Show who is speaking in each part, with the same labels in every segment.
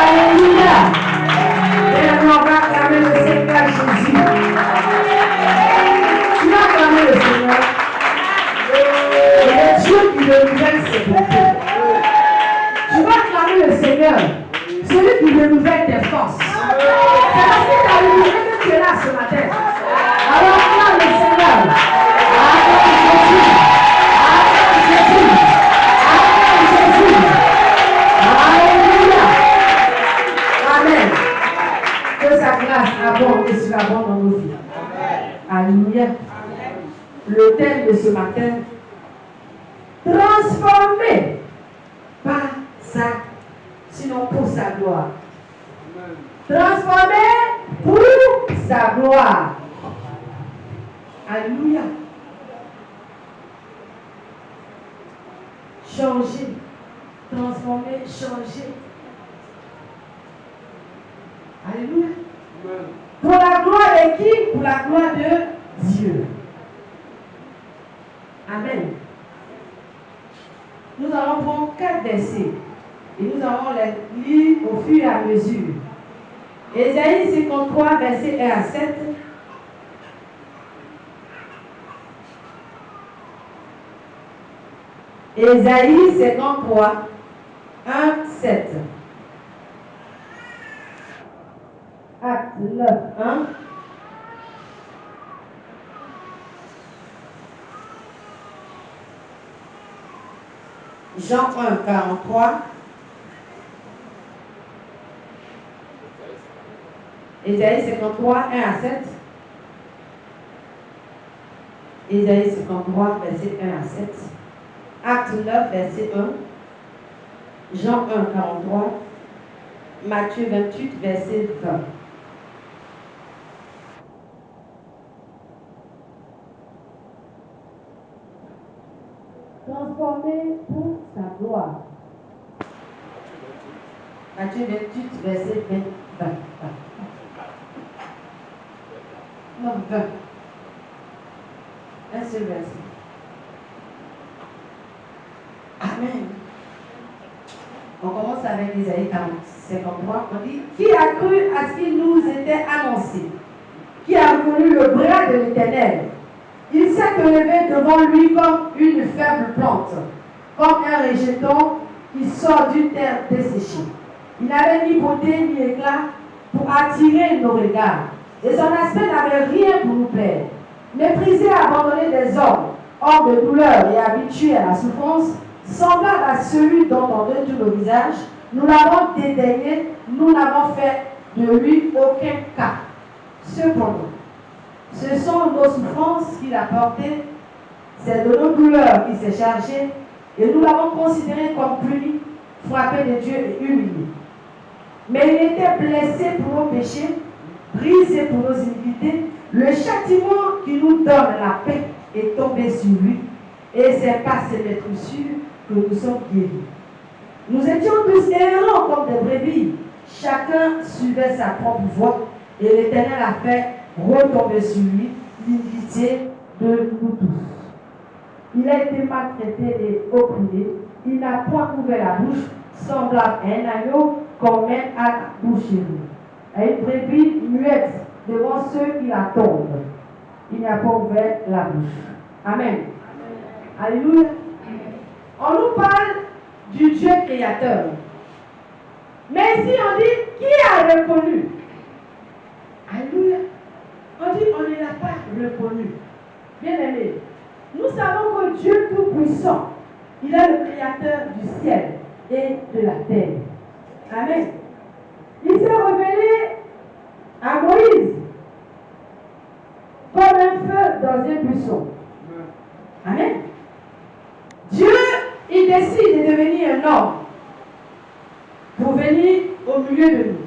Speaker 1: Alléluia. Et on va acclamer le Seigneur Jésus. Tu vas acclamer le Seigneur. Et le Dieu qui renouvelle ses bontés. Tu vas acclamer le Seigneur. Celui qui renouvelle tes forces. C'est parce que tu as renouvelé que tu es là ce matin. Alors acclame le Seigneur. Acclame Jésus. Acclame Jésus. Acclame Jésus. Alléluia. Amen. Que sa grâce abonde et surabonde dans nos vies. Alléluia. Le thème de ce matin, transformé par sa, sinon pour sa gloire. Transformé pour sa gloire. Alléluia. Changer. Transformer, changer. Alléluia. Pour la gloire de qui? Pour la gloire de Dieu. Amen. Nous allons prendre 4 versets et nous allons les lire au fur et à mesure. Ésaïe 53, versets 1 à 7. Ésaïe 53, 1, 7. Acte 9, 1. Jean 1, 43. Ésaïe 53, 1 à 7. Ésaïe 53, verset 1 à 7. Acte 9, verset 1. Jean 1, 43. Matthieu 28, verset 20. Transformé pour sa gloire. Matthieu 28, verset 20. Non, 20. Un seul verset. Amen. On commence avec Ésaïe 53. On dit, qui a cru à ce qu'il nous était annoncé? Qui a reconnu le bras de l'Éternel? Il s'est élevé devant lui comme une faible plante, comme un rejeton qui sort d'une terre desséchée. Il n'avait ni beauté ni éclat pour attirer nos regards, et son aspect n'avait rien pour nous plaire. Méprisé, abandonné des hommes, homme de douleur et habitué à la souffrance, semblable à celui dont on détourne le visage, nous l'avons dédaigné, nous n'avons fait de lui aucun cas. Cependant, ce sont nos souffrances qu'il a portées, c'est de nos douleurs qu'il s'est chargé, et nous l'avons considéré comme puni, frappé de Dieu et humilié. Mais il était blessé pour nos péchés, brisé pour nos iniquités. Le châtiment qui nous donne la paix est tombé sur lui, et c'est par ses blessures que nous sommes guéris. Nous étions tous errants comme des brebis, chacun suivait sa propre voie, et l'Éternel a fait retomber sur lui l'iniquité de nous tous. Il a été maltraité et opprimé, il n'a point ouvert la bouche, semblable à un agneau qu'on mène à la boucherie, à une brebis muette devant ceux qui la tombent. Il n'a pas ouvert la bouche. Amen. Alléluia. On nous parle du Dieu créateur. Mais ici on dit, qui a reconnu? Alléluia. On dit, on ne l'a pas reconnu. Bien aimé, nous savons que Dieu Tout-Puissant, il est le créateur du ciel et de la terre. Amen. Il s'est révélé à Moïse comme un feu dans un buisson. Amen. Dieu, il décide de devenir un homme pour venir au milieu de nous.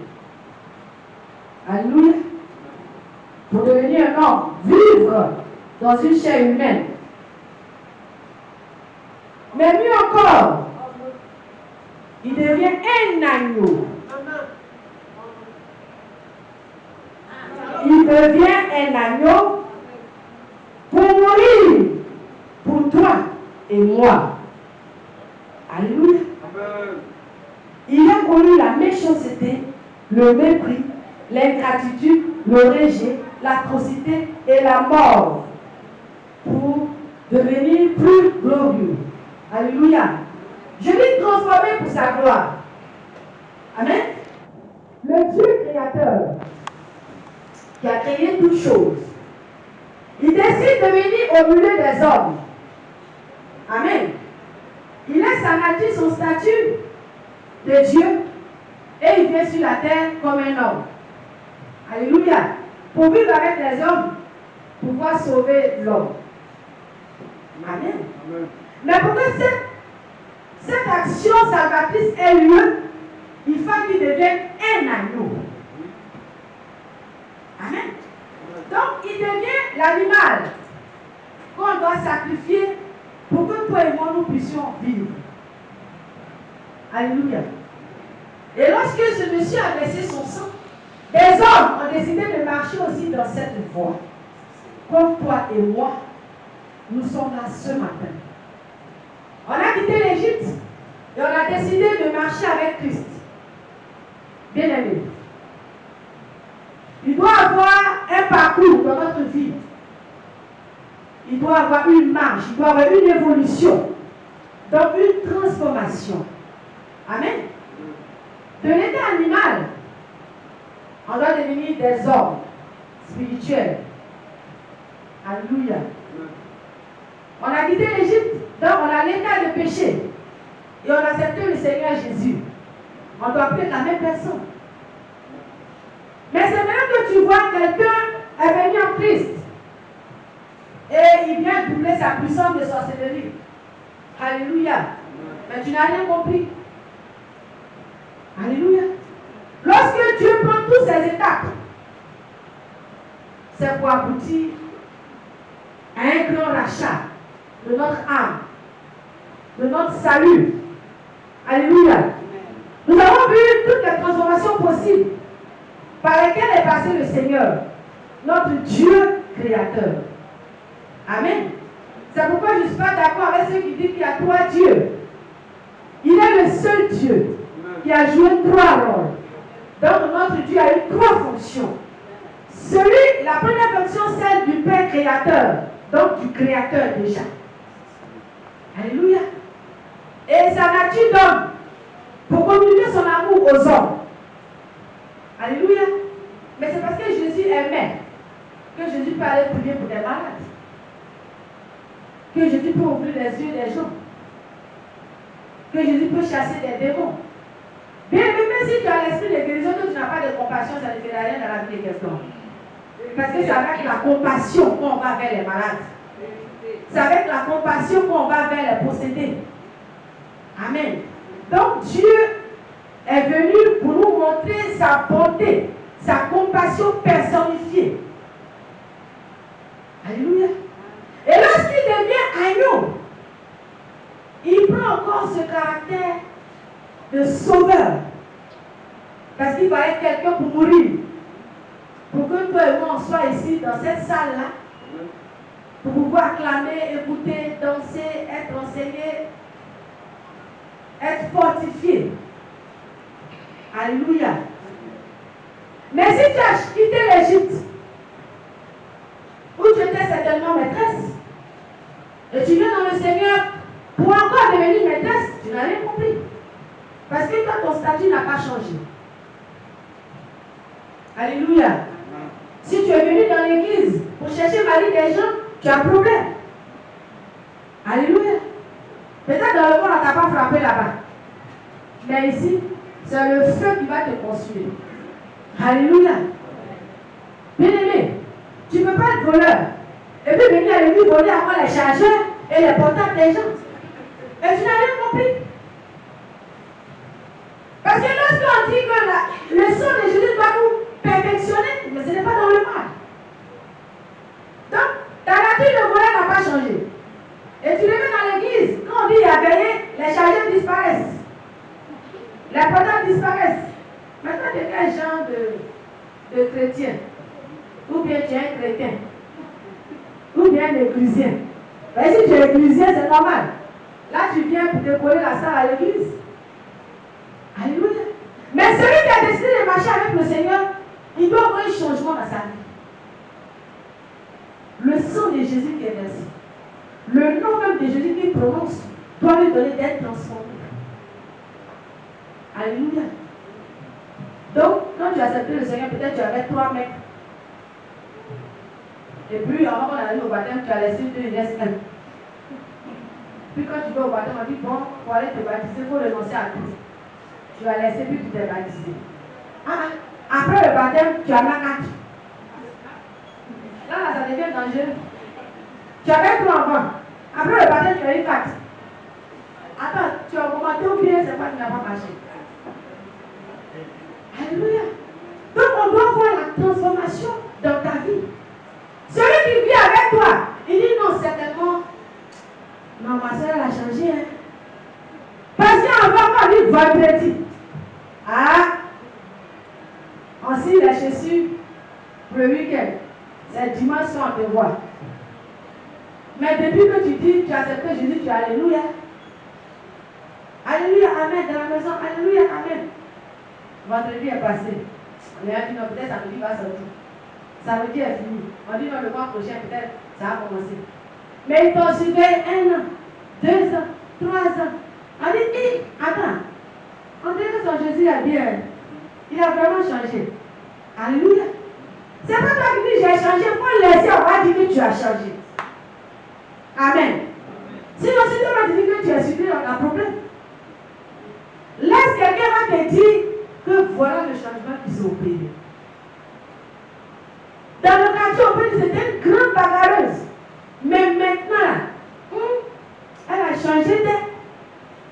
Speaker 1: Alléluia. Pour devenir un homme, vivre dans une chair humaine. Mais mieux encore, il devient un agneau. Il devient un agneau pour mourir pour toi et moi. Alléluia. Il a connu la méchanceté, le mépris, l'ingratitude, le rejet, l'atrocité et la mort pour devenir plus glorieux. Alléluia. Je l'ai transformé pour sa gloire. Amen. Le Dieu créateur qui a créé toutes choses, il décide de venir au milieu des hommes. Amen. Il laisse sa nature, son statut de Dieu et il vient sur la terre comme un homme. Alléluia. Pour vivre avec les hommes, pour pouvoir sauver l'homme. Amen. Amen. Mais pour que cette action salvatrice ait lieu, il faut qu'il devienne un agneau. Amen. Donc, il devient l'animal qu'on doit sacrifier pour que toi et moi nous puissions vivre. Alléluia. Et lorsque ce monsieur a versé son sang, des hommes ont décidé de marcher aussi dans cette voie. Comme toi et moi, nous sommes là ce matin. On a quitté l'Égypte et on a décidé de marcher avec Christ. Bien aimé. Il doit avoir un parcours dans notre vie. Il doit avoir une marche, il doit avoir une évolution, donc une transformation. Amen. De l'état animal, on doit devenir des hommes spirituels. Alléluia. On a quitté l'Égypte, donc on a l'état de péché. Et on a accepté le Seigneur Jésus. On doit plus être la même personne. Mais c'est maintenant que tu vois quelqu'un est venu en Christ. Et il vient doubler sa puissance de sorcellerie. Alléluia. Mais tu n'as rien compris. Alléluia. Lorsque Dieu prend toutes ces étapes, c'est pour aboutir à un grand rachat de notre âme, de notre salut. Alléluia. Nous avons vu toutes les transformations possibles par lesquelles est passé le Seigneur, notre Dieu créateur. Amen. C'est pourquoi je ne suis pas d'accord avec ceux qui disent qu'il y a trois dieux. Il est le seul Dieu qui a joué trois rôles. Donc notre Dieu a eu trois fonctions. La première fonction, celle du Père créateur, donc du créateur déjà. Alléluia. Et sa nature d'homme, pour communiquer son amour aux hommes. Alléluia. Mais c'est parce que Jésus aimait que Jésus peut aller prier pour des malades. Que Jésus peut ouvrir les yeux des gens. Que Jésus peut chasser des démons. Bien, même si tu as l'esprit de guérison, que tu n'as pas de compassion, ça ne fait rien dans la vie de quelqu'un. Parce que c'est avec la compassion qu'on va vers les malades. C'est avec la compassion qu'on va vers les possédés. Amen. Donc Dieu est venu pour nous montrer sa bonté, sa compassion personnifiée. Alléluia. Et lorsqu'il devient agneau, il prend encore ce caractère de sauveur. Parce qu'il fallait quelqu'un pour mourir. Pour que toi et moi on soit ici dans cette salle-là, pour pouvoir acclamer, écouter, danser, être enseigné, être fortifié. Alléluia. Mais si tu as quitté l'Égypte, où tu étais certainement maîtresse, et tu viens dans le Seigneur pour encore devenir maîtresse, tu n'as rien compris. Parce que toi, ton statut n'a pas changé. Alléluia. Si tu es venu dans l'église pour chercher mari des gens, tu as un problème. Alléluia. Peut-être dans le monde, on ne t'a pas frappé là-bas. Mais ici, c'est le feu qui va te consumer. Alléluia. Bien-aimé, tu ne peux pas être voleur. Et puis venir à l'église voler à moi les chargeurs et les portables des gens. Et tu n'as rien compris. Parce que lorsqu'on dit que le sang de Jésus doit nous perfectionner, mais ce n'est pas dans le mal. Donc, ta nature de voleur n'a pas changé. Et tu le mets dans l'église, quand on dit il y a veillé, les chargeurs disparaissent. Les portables disparaissent. Maintenant, tu es quel genre de chrétien? Ou bien tu es un chrétien? Ou bien un églysien? Mais si tu es églysien, c'est normal. Là, tu viens pour décoller la salle à l'église. Alléluia. Jésus qui est versé. Le nom même de Jésus qu'il prononce doit lui donner d'être transformé. Alléluia. Donc, quand tu as accepté le Seigneur, peut-être tu avais 3 mecs. Et puis, avant qu'on arrive au baptême, tu as laissé 2, il reste 1. Puis quand tu vas au baptême, on dit, bon, pour aller te baptiser, il faut renoncer à tout. Tu as laissé, puis tu t'es baptisé. Après le baptême, tu en as 4. Là, ça devient dangereux. Tu avais 3 enfants. Après le baptême, tu as eu 4. Attends, tu as augmenté ou bien c'est pas qui n'a pas marché. Alléluia. Donc on doit voir la transformation dans ta vie. Celui qui vit avec toi, il dit non, certainement, non, ma soeur elle a changé. Hein. Parce qu'avant, on dit vendredi. On signe les chaussures pour le week-end. C'est dimanche soir, on te voit. Mais depuis que tu dis, tu as accepté Jésus, tu es Alléluia. Alléluia, Amen, dans la maison, Alléluia, Amen. Vendredi est passé. On a dit non, peut-être samedi va sortir. Samedi est fini. On dit non, le mois prochain, peut-être ça va commencer. Mais ils t'ont suivi 1 an, 2 ans, 3 ans. On dit, attends, on dirait que son Jésus a bien. Il a vraiment changé. Alléluia. C'est pas toi qui dis j'ai changé. Il faut laisser, on va dire que tu as changé. Amen. Sinon, si tu vas dire que tu as suivi, on a un problème. Laisse quelqu'un va te dire que voilà le changement qui s'est opéré. Dans le quartier, on peut dire que c'était une grande bagarreuse. Mais maintenant, elle a changé d'être.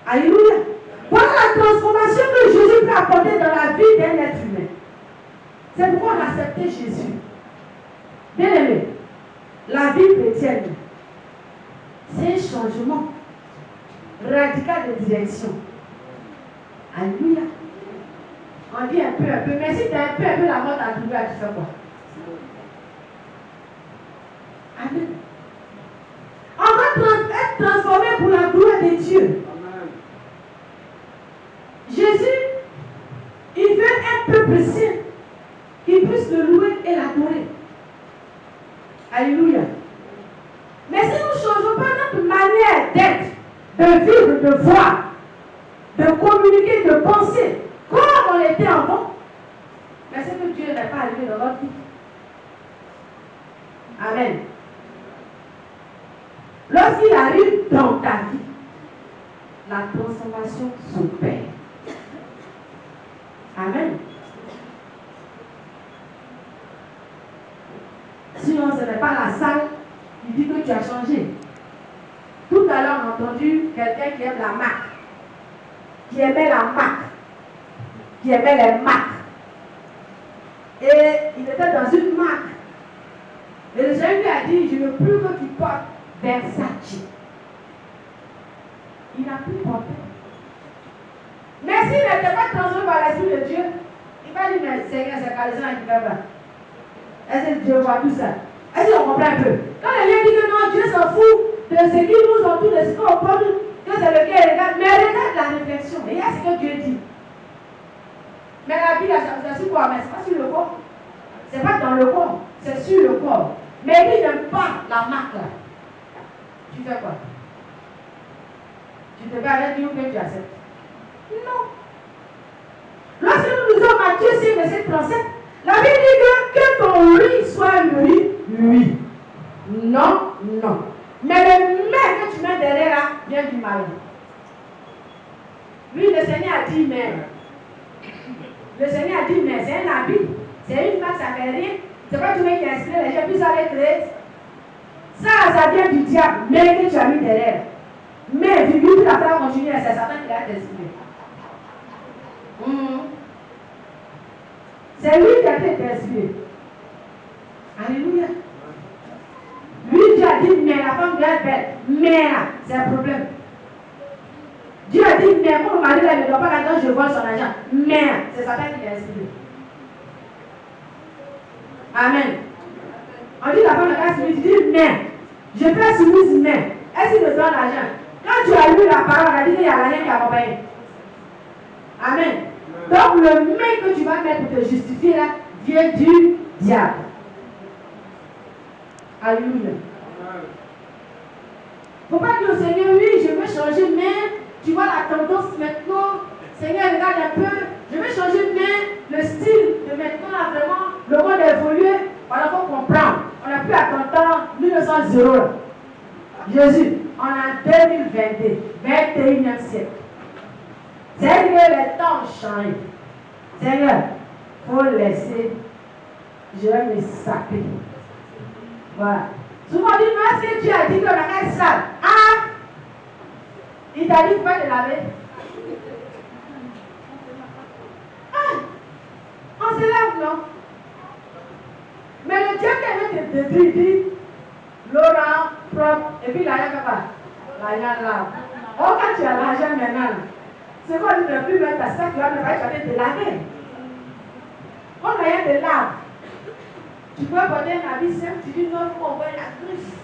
Speaker 1: Alléluia. Voilà la transformation que Jésus peut apporter dans la vie d'un être humain. C'est pourquoi on a accepté Jésus. Bien aimé, la vie chrétienne, c'est un changement radical de direction. Alléluia. On dit un peu. Mais si tu as un peu la mort à trouver, tu fais quoi? Amen. On va être transformé pour la gloire de Dieu. Amen. Jésus, il veut un peuple saint qui puisse le louer et l'adorer. Alléluia. Mais si nous ne changeons pas notre manière d'être, de vivre, de voir, de communiquer, de penser, comme on était avant, mais c'est que Dieu n'est pas arrivé dans notre vie. Amen. Lorsqu'il arrive dans ta vie, la transformation s'opère. Amen. Sinon, ce n'est pas la salle qui dit que tu as changé. Tout à l'heure, on a entendu quelqu'un qui aime la marque, qui aimait la marque, qui aimait les marques. Et il était dans une marque. Et le Seigneur lui a dit, je ne veux plus que tu portes Versace. Il n'a plus porté. Mais s'il n'était pas transformé par l'Esprit de Dieu, il va dire, mais Seigneur, c'est Calaisan qui fait pas. Est-ce que Dieu voit tout ça? Est-ce qu'on comprend un peu? Quand les gens disent que non, Dieu s'en fout de ce qui nous entoure, de ce qu'on porte, que c'est le cœur regarde, mais regarde la réflexion. Et il y a ce que Dieu dit. Mais la Bible, c'est sur quoi? Mais ce n'est pas sur le corps. Ce n'est pas dans le corps, c'est sur le corps. Mais lui n'aime pas la marque là. Tu fais quoi? Tu te vas avec Dieu ou que tu acceptes? Non. Lorsque nous lisons Matthieu 6, verset 37, la Bible dit que ton oui soit oui. Non. Mais le mais que tu mets derrière là vient du mal. Oui, le Seigneur a dit mais. Le Seigneur a dit mais c'est un habit. C'est une marque, ça fait rien. C'est pas tout le monde qui a inspiré les gens, puis ça les créer. Ça vient du diable, mais que tu as mis derrière. Mais vu que la femme continue, c'est Satan qui l'a inspiré. C'est lui qui a été inspiré. Alléluia. Lui, Dieu a dit, mais la femme doit être belle. Mais là, c'est un problème. Dieu a dit, mais mon mari là, ne doit pas l'argent, je vole son argent. Mais c'est Satan qui l'a inspiré. Amen. On dit la femme de soumise, tu dis, mais je fais soumise, mais est-ce qu'il me donne l'argent? Quand tu as lu la parole, on a dit qu'il y a l'argent qui accompagne. Amen. Donc le mais que tu vas mettre pour te justifier là vient du diable. Alléluia. Il ne faut pas dire au Seigneur, oui, je veux changer, mais tu vois la tendance maintenant. Seigneur, regarde un peu, je vais changer, mais le style de maintenant, là, vraiment, le monde a évolué. Alors, il faut comprendre. On n'a plus à temps 1900. Jésus, on est en 2022, 21e siècle. Seigneur, les temps ont changé. Seigneur, il faut laisser, je vais me saper. Voilà. Souvent, on dit, mais est-ce que tu as dit qu'on a qu'un sale? Ah! Il t'a dit, pas de laver. Ah! On se lave, non? Mais le Dieu qui avait te détruit, dit, Laurent, propre, et puis l'argent, l'argent là. Oh, quand tu as l'argent maintenant, c'est quoi, tu ne peux plus mettre ta sac, tu vas me faire, tu vas te laver. On a rien de lave. Tu peux porter un habit simple, tu dis non, on voit la griffe.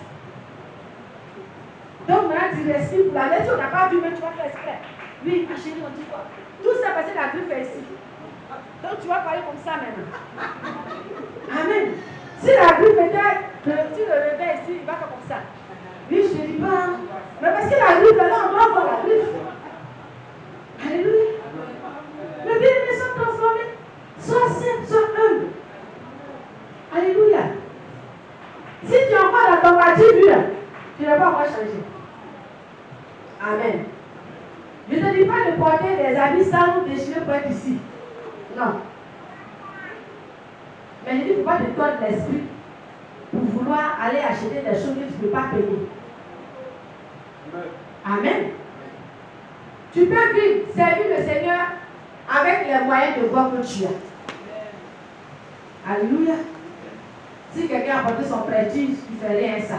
Speaker 1: Donc maintenant, tu respires pour la lecture, on n'a pas vu, mais tu vas faire exprès. Oui, ma chérie, on dit quoi? Tout ça parce que la griffe est ici. Donc tu vas parler comme ça maintenant. Amen. Si la griffe était, tu le réveilles ici, il va faire comme ça. Oui, je ne dis pas. Mais parce que la griffe, là, on doit voir la griffe. Alléluia. Les bien-aimés sont transformés. Sois simple, sois humble. Alléluia. Si tu es encore dans ton voiture, tu n'as pas encore changé. Amen. Je ne te dis pas de porter des habits sales ou déchirés pour être ici. Non. Mais je dis, il ne faut pas te tordre l'esprit pour vouloir aller acheter des choses que tu ne peux pas payer. Amen. Tu peux vivre, servir le Seigneur avec les moyens de voir que tu as. Alléluia. Si quelqu'un a apporté son prestige, tu ne fais rien ça.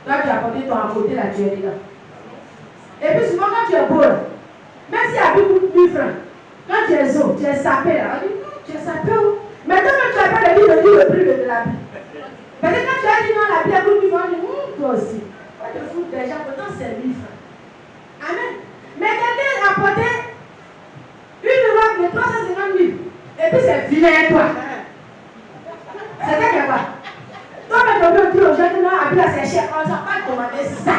Speaker 1: Toi, tu as apporté ton à côté, là, tu es dedans. Et puis souvent, quand tu es beau, même si tu as beaucoup de 1000 francs, quand tu es zo, tu es sapé, là, on dit, tu es sapé où? Maintenant, tu n'as pas de vie, le prix de la vie. Parce que quand tu as dit non, la vie, à beaucoup de gens, toi aussi. Toi, tu te fous des gens, pourtant c'est 1000 francs. Amen. Mais quelqu'un a apporté une robe de 350 000, et puis c'est vilain, toi. C'est ça qu'il quoi? Toi, mais tu peux dire aux gens que non, la vie, c'est cher, on ne s'en pas demander ça.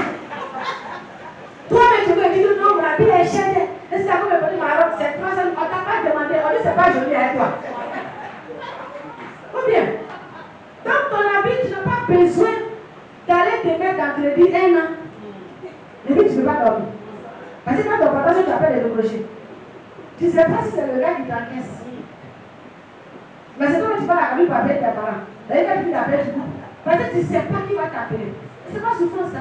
Speaker 1: Toi, mais tu peux dire non, la vie est chère. Et c'est à cause de ma robe, c'est 300 000, on ne t'a pas demandé, on dit c'est pas joli avec toi. Ou bien, dans ton habit, tu n'as pas besoin d'aller te mettre dans crédit 1 an. Et puis tu ne peux pas dormir. Parce que quand ton patron, tu appelles les reprocher. Tu ne sais pas si c'est le gars qui t'encaisse. Mais c'est toi que tu vas à la rue pour appeler tes parents. D'ailleurs, quand tu t'appelles, tu coupes. Parce que tu ne sais pas qui va t'appeler. C'est pas souffrance, ça.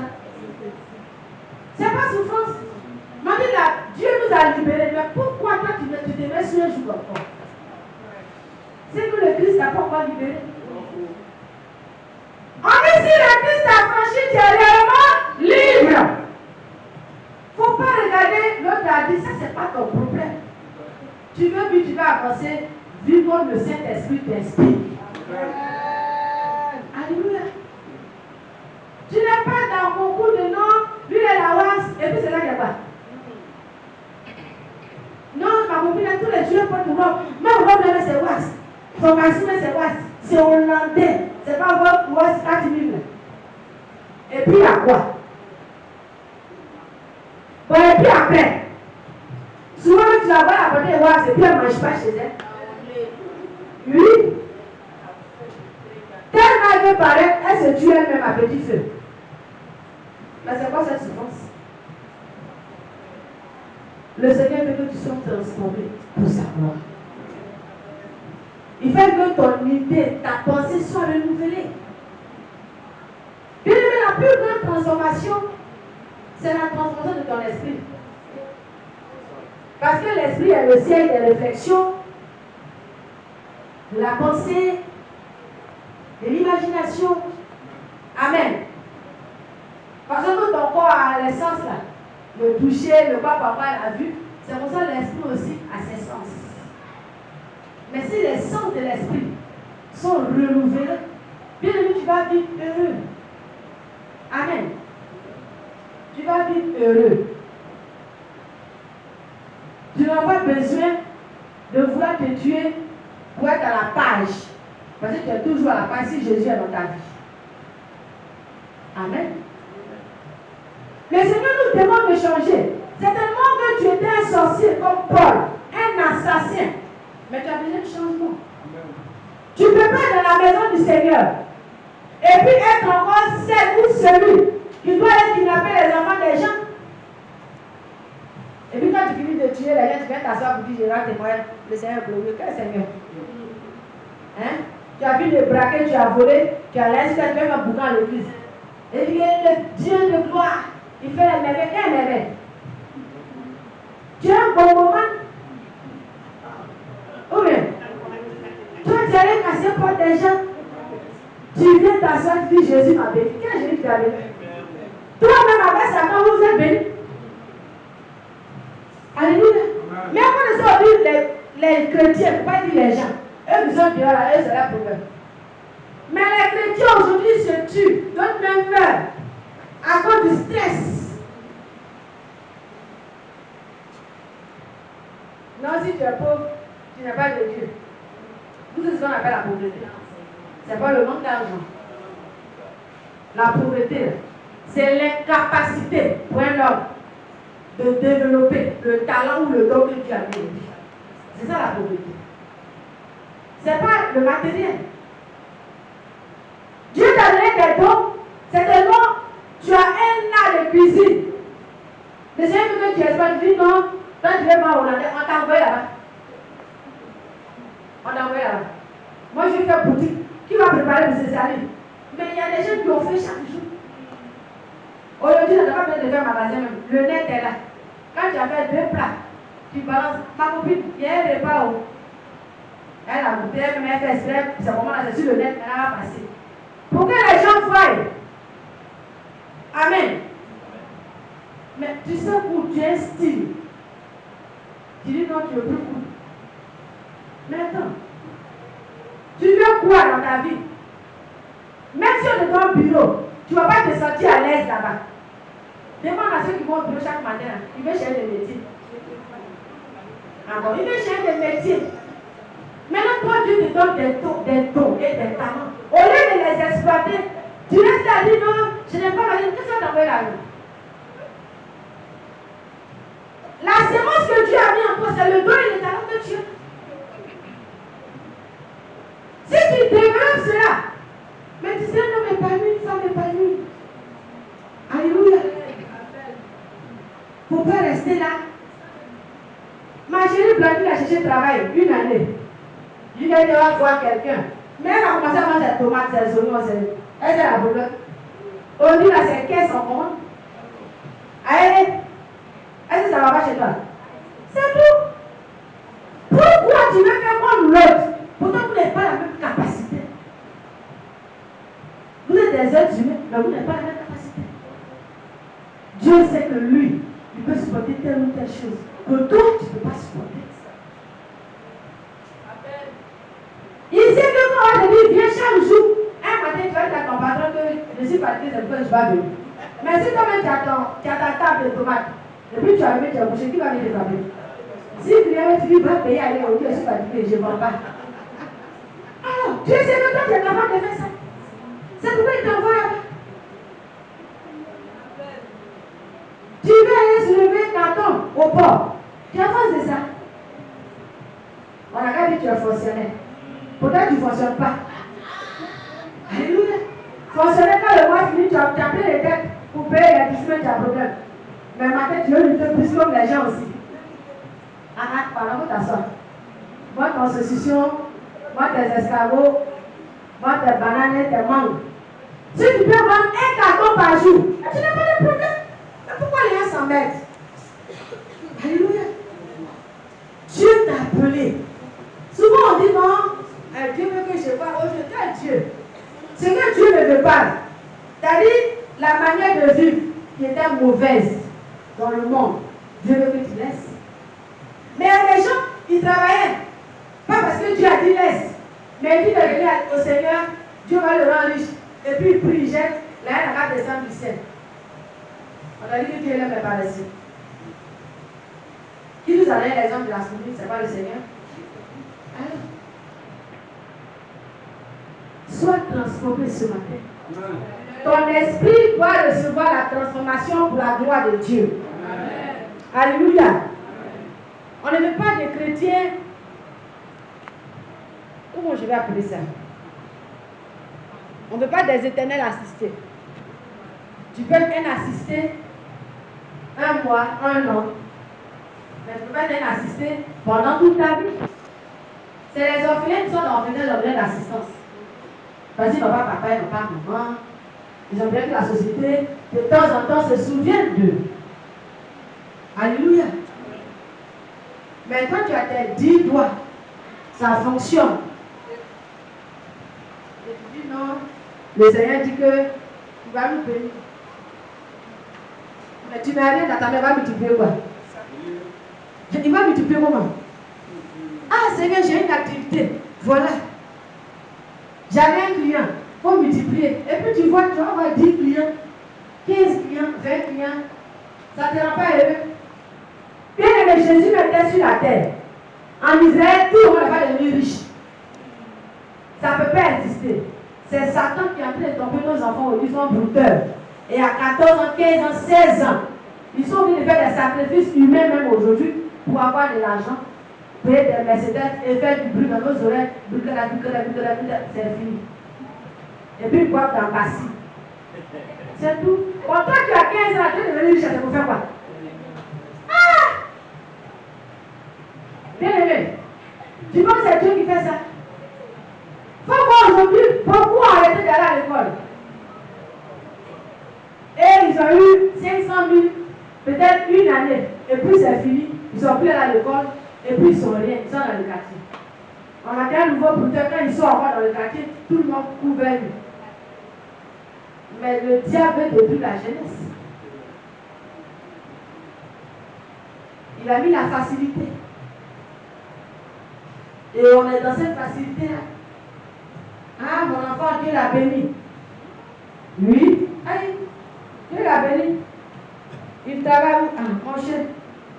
Speaker 1: C'est pas souffrance. M'a dit là, Dieu nous a libérés. Mais pourquoi toi tu te mets sur un jour comme ça? C'est que le Christ n'a pas encore libéré. On dit si le Christ a franchi, tu es réellement libre. Il ne faut pas regarder l'autre a dit, ça c'est pas ton problème. Tu veux vivre, tu vas avancer, vivre comme le Saint-Esprit t'inspire. Alléluia. Tu n'es pas dans un concours de nom, lui est la wasse, et puis c'est là qu'il y a pas. Non, ma copine, tous les jours, pas de robe. Même robe, c'est wasse. Son machine, c'est wasse. C'est hollandais. C'est pas votre wasse 4 000. Et puis, à quoi? Bon, et puis après, souvent, tu la vois apporter les wasse, et puis elle ne mange pas chez elle. Oui. Tellement elle veut paraître, elle se tue elle-même à petit feu. Mais c'est quoi cette souffrance? Le Seigneur veut que tu sois transformé pour sa gloire. Il fait que ton idée, ta pensée soit renouvelée. Bien aimé, la plus grande transformation, c'est la transformation de ton esprit. Parce que l'esprit est le ciel des réflexions, de la pensée, de l'imagination. Amen. Parce que ton corps a les sens là. Le toucher, le voir, papa, la vue. C'est pour ça que l'esprit aussi a ses sens. Mais si les sens de l'esprit sont renouvelés, bien aimé, tu vas vivre heureux. Amen. Tu vas vivre heureux. Tu n'as pas besoin de vouloir te tuer pour être à la page. Parce que tu es toujours à la page si Jésus est dans ta vie. Amen. de changer. Certainement que tu étais un sorcier comme Paul, un assassin. Mais tu as besoin de changement. Tu ne peux pas être dans la maison du Seigneur et puis être encore celle ou celui qui doit être kidnapper les enfants des gens. Et puis quand tu finis de tuer les gens, tu viens t'asseoir pour dire je vais témoigner. Le Seigneur est glorieux. Quel Seigneur? Hein? Tu as vu le braquer, tu as volé, tu as laissé même un boucan à l'église. Et puis le Dieu de gloire, il fait les merveilles. Quelle merveille? Tu as un bon moment? Ou bien, toi tu allais casser pour des gens. Tu viens t'asseoir, tu dis Jésus m'a béni. Quel Jésus t'a béni? Toi-même avec Satan, vous êtes béni. Alléluia. Mais on ne sait dire les chrétiens, il ne faut pas dire les gens. Eux qui sont dehors là, eux c'est leur problème. Mais les chrétiens aujourd'hui se tuent, d'autres même meurent à cause du stress. Non, si tu es pauvre, tu n'as pas de Dieu. Nous, c'est ce qu'on appelle la pauvreté. Ce n'est pas le manque d'argent. La pauvreté, c'est l'incapacité pour un homme de développer le talent ou le don que Dieu a mis. C'est ça la pauvreté. Ce n'est pas le matériel. Dieu t'a donné des dons. Certainement, tu as un art de cuisine. Le Seigneur veut que tu espères, tu dis non, quand tu es mort, on t'a envoyé là-bas. On t'a envoyé là-bas. Moi, je vais faire boutique. Qui va préparer pour ses amis? Mais il y a des gens qui ont fait chaque jour. Aujourd'hui, on n'a pas besoin de faire magasin même. Le net est là. Quand tu as fait 2 plats, tu balances. Ma copine, il y a un repas où elle a goûté, elle fait exprès, c'est vraiment là, c'est sur le net, elle va passer. Pour que les gens voient. Amen. Mais tu sais où tu es un style. Tu dis non, tu veux plus coudre. Mais attends. Tu veux quoi dans ta vie? Même si on est dans le bureau, tu ne vas pas te sentir à l'aise là-bas. Demande à ceux qui vont au bureau chaque matin, ils veulent chercher des métiers. Encore, ils veulent chercher des métiers. Maintenant, toi, Dieu te donne des dons et des talents. Au lieu de les exploiter, tu restes à dire non, je n'ai pas la vie. Qu'est-ce que tu as envoyé là-haut? La sémence que Dieu a mis en toi, c'est le don et le talent de Dieu. Si tu développes cela, mais tu sais, non, mais pas lui, une femme n'est pas lui. Alléluia. Il ne faut pas rester là. Ma chérie Blandy a cherché travail 1 année. Je viens de voir quelqu'un. Mais elle a commencé à manger des tomates, des oignons, elle est la boulette. On dit là, c'est qu'est-ce qu'on commande? Allez, est-ce que ça va pas chez toi? C'est tout. Pourquoi tu veux faire comme l'autre? Pourtant, vous n'avez pas la même capacité. Vous êtes des êtres humains, mais vous n'avez pas la même capacité. Dieu sait que lui, il peut supporter telle ou telle chose. Que toi, tu ne peux pas supporter. Il sait que quand on te dit, viens chaque jour, un matin, tu vas dire à ton patron que je suis fatigué, c'est pourquoi je ne suis pas venu. Mais si toi-même tu as ta table de tomates, et puis tu as mis, tu as bouché, qui va venir te frapper? Si tu viens, tu dis, va payer, aller au Dieu, je suis fatigué, je ne vends pas. Alors, Dieu sait que toi, tu es capable de faire ça. C'est pourquoi il t'envoie là-bas. Tu veux aller soulever un carton au port. Tu as fait de ça. On a qu'à dire que tu es fonctionnaire. Pourtant, tu ne fonctionnes pas. Alléluia. Fonctionnaire, quand le mois finit, tu as pris les têtes pour payer l'électricité, tu as problème. Mais matin, tu veux lutter plus comme les gens aussi. Pardon, pour t'asseoir. Moi, ton saucisson, moi, tes escargots, moi, tes bananes et tes mangues. Si tu peux vendre un carton par jour, tu n'as pas de problème. Mais pourquoi les gens s'en mettent? Alléluia. Dieu t'a appelé. Souvent on dit non, Dieu veut que je parle. Aujourd'hui, quel Dieu? Ce que Dieu ne veut pas. C'est-à-dire la manière de vivre qui était mauvaise dans le monde. Dieu veut que tu laisses. Mais il y a des gens, ils travaillaient. Pas parce que Dieu a dit laisse. Mais il dit de venir au Seigneur, Dieu va le rendre riche. Et puis il prie, il jette, la haine va descendre du ciel. On a dit que Dieu l'aime les paresseux. Qui nous a donné l'exemple de la souris, ce n'est pas le Seigneur. Alors, sois transformé ce matin. Ton esprit doit recevoir la transformation pour la gloire de Dieu. Alléluia. On ne veut pas des chrétiens. Comment je vais appeler ça? On ne veut pas des éternels assistés. Tu peux être un assisté 1 mois, 1 an. Mais tu ne peux pas être un assisté pendant toute ta vie. C'est les orphelins qui sont orphelins d'assistance. Parce qu'ils n'ont pas papa, ils n'ont pas maman. Ils ont bien que la société, de temps en temps, se souvienne d'eux. Alléluia. Mais toi, tu as tes 10 doigts. Ça fonctionne. Et tu dis non. Le Seigneur dit que tu vas nous payer. Mais tu n'as rien dans ta main, va multiplier quoi? Il va multiplier comment? Ah Seigneur, j'ai une activité. Voilà. J'avais un client. Il faut multiplier. Et puis tu vois, tu vas avoir 10 clients, 15 clients, 20 clients. Ça ne te rend pas heureux. Bien aimé, Jésus mettait sur la terre. En Israël, tout le monde n'a pas devenu riche. Ça ne peut pas exister. C'est Satan qui est en train de tromper nos enfants. Ils sont brouteurs. Et à 14 ans, 15 ans, 16 ans, ils sont venus faire des sacrifices humains même aujourd'hui pour avoir de l'argent, payer des Mercedes et faire du bruit dans nos oreilles. C'est fini. Et puis ils boivent dans le passif. C'est tout. Quand toi tu as 15 ans, tu es devenu riche, c'est pour faire quoi? Ah! Bien aimé. Tu penses que c'est Dieu qui fait ça? Faut voir aujourd'hui, beaucoup ont arrêté d'aller à l'école. Et ils ont eu 500 000, peut-être une année. Et puis c'est fini. Ils sont plus allés à l'école. Et puis ils sont rien. Ils sont dans le quartier. On a un nouveau producteur. Quand ils sont encore dans le quartier, tout le monde couvre lui. Mais le diable veut détruire la jeunesse. Il a mis la facilité. Et on est dans cette facilité-là. Ah, mon enfant, Dieu l'a béni. Lui, aïe, Dieu l'a béni. Il travaille où? Ah, mon chien.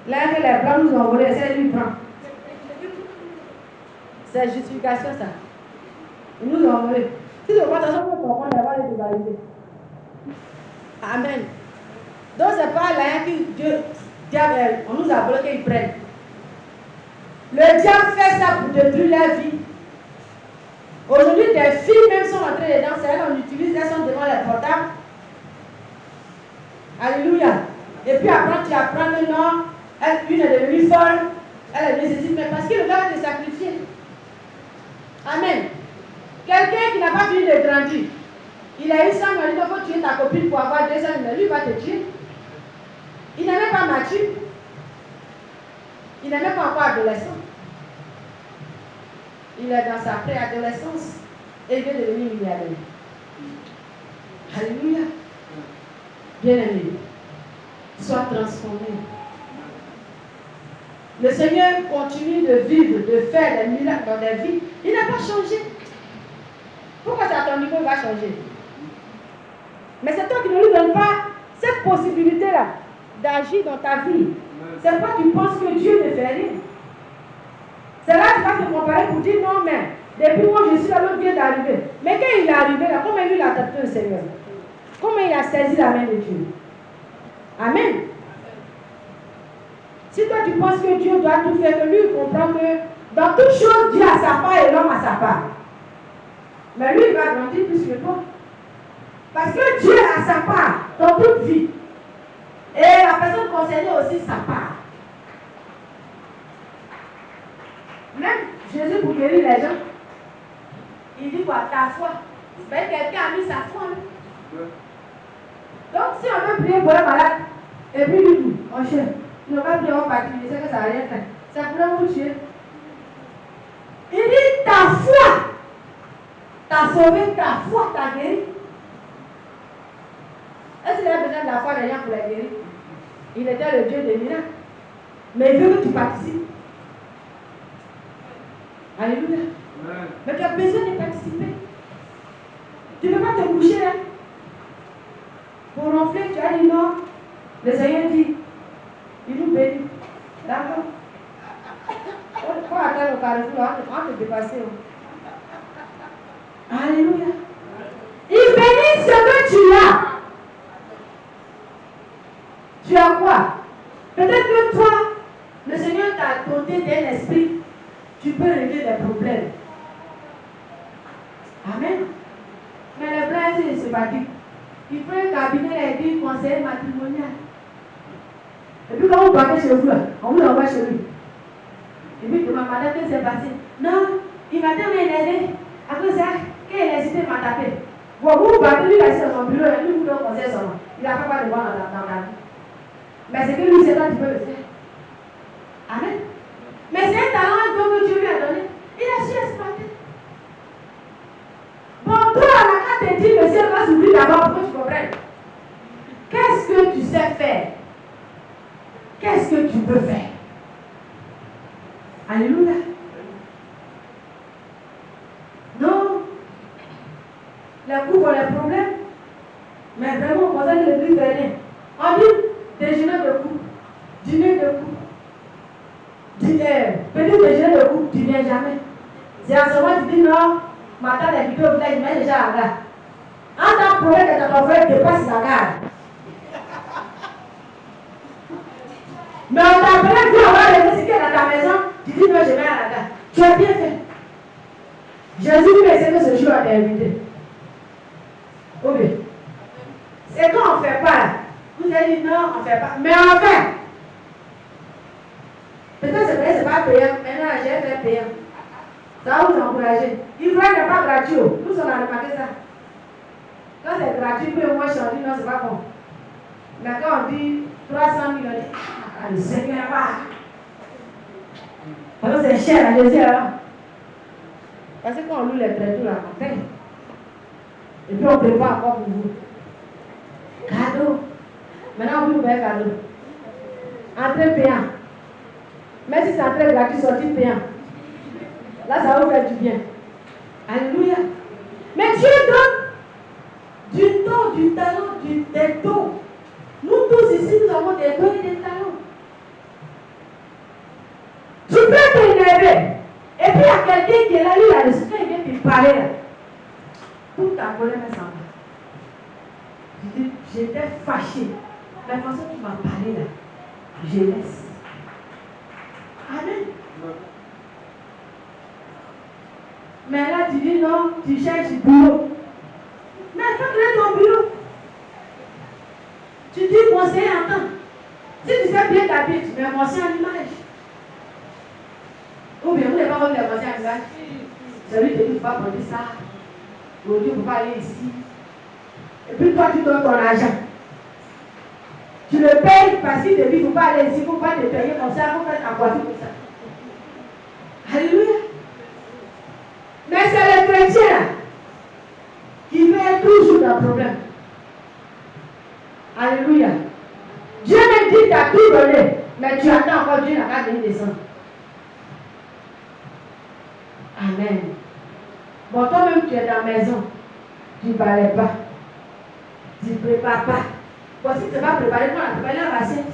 Speaker 1: Là que les blancs nous ont volé, c'est lui qui prend. C'est justification, ça. Ils nous ont volé. Si tu vois, attention, on comprend d'avoir les dévalider. Amen. Donc, c'est pas là que Dieu, diable, on nous a volé qu'ils prennent. Le diable fait ça pour détruire la vie. Aujourd'hui, des filles même sont entrées dedans, c'est elles qu'on utilise, elles sont devant les portables. Alléluia. Et puis après, tu apprends que non, une est devenue folle, elle nécessite, mais parce que le gars va te sacrifier. Amen. Quelqu'un qui n'a pas fini de grandir, il a eu 100 millions, il faut tuer ta copine pour avoir 200 millions, lui il va te tuer. Il n'est même pas mature. Il n'est même pas encore adolescent. Il est dans sa préadolescence et il vient devenir milliardaire. Alléluia. Bien-aimé, sois transformé. Le Seigneur continue de vivre, de faire des miracles dans des vies. Il n'a pas changé. Pourquoi c'est à ton niveau il va changer? Mais c'est toi qui ne lui donnes pas cette possibilité-là d'agir dans ta vie. C'est pas que tu penses que Dieu ne fait rien. C'est là que tu vas te comparer pour dire non, mais depuis moi je suis là, l'autre vient d'arriver. Mais quand il est arrivé là, comment il a tapé le Seigneur? Comment il a saisi la main de Dieu? Amen. Si toi tu penses que Dieu doit tout faire, que lui il comprend que dans toute chose, Dieu a sa part et l'homme a sa part. Mais lui il va grandir plus que toi. Parce que Dieu a sa part dans toute vie. Et la personne concernée aussi sa part. Même Jésus pour guérir les gens, il dit quoi? Ta foi. Ben, quelqu'un a mis sa foi. Hein? Donc si on veut prier pour un malade, et puis lui dit, mon cher, tu ne vas pas prier en partie, je sais que ça n'a rien fait. Ça pourrait vous tuer. Il dit ta foi t'a sauvé, ta foi t'a guéri. Est-ce qu'il a besoin de la foi des gens pour la guérir? Il était le Dieu des miracles. Mais il veut que tu participes. Alléluia. Mais tu as besoin de participer. Tu ne peux pas te coucher là. Pour ronfler, tu as dit non. Le Seigneur dit, il nous bénit. D'accord? On va attendre au carrefour, on va te dépasser. Alléluia. Il bénit ce que tu as. Tu as quoi? Peut-être que toi, le Seigneur t'a doté d'un esprit, tu peux régler des problèmes. Amen. Mais le blanc, c'est pas dit. Il faut un cabinet et conseiller matrimonial. Et puis quand vous partez chez vous, là, on vous envoie chez lui. Et puis ma madame, qu'est-ce qui s'est passé? Non, il m'a tellement énervé. Après ça, quand il a hésité, il m'a tapé. Bon, vous partez, lui, il a assis dans son bureau, et lui, vous donne conseil seulement. Il n'a pas de voir dans la vie. Mais c'est que lui, c'est toi qui peux le faire. Amen. Mais c'est un talent, un don que Dieu lui a donné. Il a su exploiter. Bon, toi, quand tu dis, le ciel va s'ouvrir d'abord pour que tu comprennes. Qu'est-ce que tu sais faire? Qu'est-ce que tu peux faire? Alléluia. Non. Les coups ont les problèmes. Mais vraiment, on pensait que l'église est rien. On dit déjeuner de coups, dîner de coups. Petit déjeuner de coups, tu ne viens jamais. C'est à ce moment où tu dis non, ma tante est plutôt village, mais déjà à la gare. En tant que problème que ton frère dépasse la gare. Mais on t'a appelé pour avoir l'électricité dans ta maison, tu dis non, je vais à la gare. Tu as bien fait. Jésus lui essaie que ce jour a été invité. Ok. C'est quand on ne fait pas. Vous avez dit non, on ne fait pas. Mais on fait. Peut-être c'est vrai, ce n'est pas payant. Maintenant, j'ai fait payant. Ça va vous encourager. L'Israël n'est pas gratuit. Nous, on a remarqué ça. Quand c'est gratuit, puis moi, je dis non, c'est pas bon. Mais quand on dit 300 000, on dit ah, le Seigneur va. Alors c'est cher, la deuxième. Parce que quand on loue les traiteurs la matin, et puis on prépare encore pour vous. Cadeau. Maintenant, on vous ouvre un cadeau. Entrée payant. Mais si c'est entrée gratuite, sortie payant. Là, ça va vous faire du bien. Alléluia. Mais Dieu donne du temps, du talent, des dons. Nous tous ici, nous avons des dons et des talents. Tu peux t'énerver. Et puis il y a quelqu'un qui est là, lui, il a le soutien, il vient te parler là. Toute ta colère s'en va. Tu dis, j'étais fâché. La façon dont tu m'as parlé là, je laisse. Amen. Mais là, tu dis non, tu cherches du boulot. Mais il faut créer ton bureau. Tu dis conseiller en temps. Si tu sais bien t'habiller, tu mets un conseiller en image. Ou bien vous n'avez pas envie de conseiller en image. Celui qui te dit, il ne faut pas prendre ça. Aujourd'hui, il ne faut pas aller ici. Et puis toi, tu donnes ton argent. Tu le payes parce qu'il te dit, il ne faut pas aller ici, il ne faut pas te payer comme ça, il faut faire ta voiture comme ça. Alléluia. Mais c'est le chrétien qui fait toujours un problème. Alléluia. Dieu me dit, tu as tout donné, mais tu attends encore Dieu n'a pas donné descendre. Amen. Bon, toi-même, tu es dans la maison. Tu ne balais pas. Tu ne prépares pas. Bon, si tu vas préparer, moi, tu vas aller à l'assiette.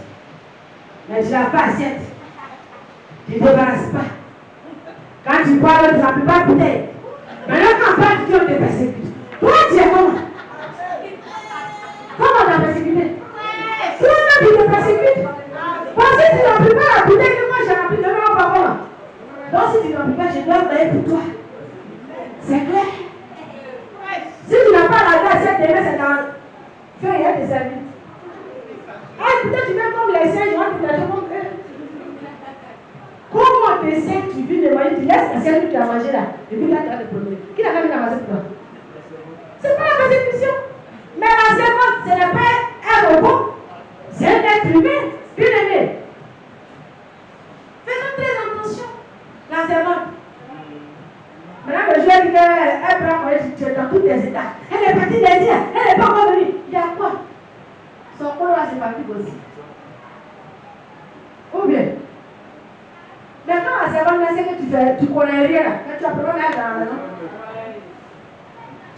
Speaker 1: Mais tu n'as pas assiette. Tu ne débarrasses pas. Quand tu parles, tu n'as plus pas bouteille. Maintenant, quand on parle, tu te persécutes. Toi, tu es comment? Comment tu as persécuté? Toi-même, tu te persécutes. Parce que si tu n'as plus pas la bouteille que moi j'ai remplie, demain, on va comment? Donc, si tu n'as plus pas, je dois payer pour toi. C'est clair? Si tu n'as pas la grâce, c'est c'est dans. Fais rien de servir. Ah, peut-être tu fais comme les saints, je vais te traiter comme eux. Comment tes saints, tu vis de manger, tu laisses la scène que tu as mangé là, et puis là, tu as des problèmes. Qui n'a pas mis la manger pour toi? C'est pas la persécution. Mais la servante, ce n'est pas un robot, c'est un être humain, bien aimé. Faisons très attention. La servante. Maintenant, le jour dit qu'elle prend tu es dans tous tes états. Elle est partie des îles, elle n'est pas encore venue. Il y a quoi? Son corps là, c'est parti aussi. Ou bien, maintenant, la servante, c'est que tu fais, tu connais rien là. Quand tu as problème avec la maison,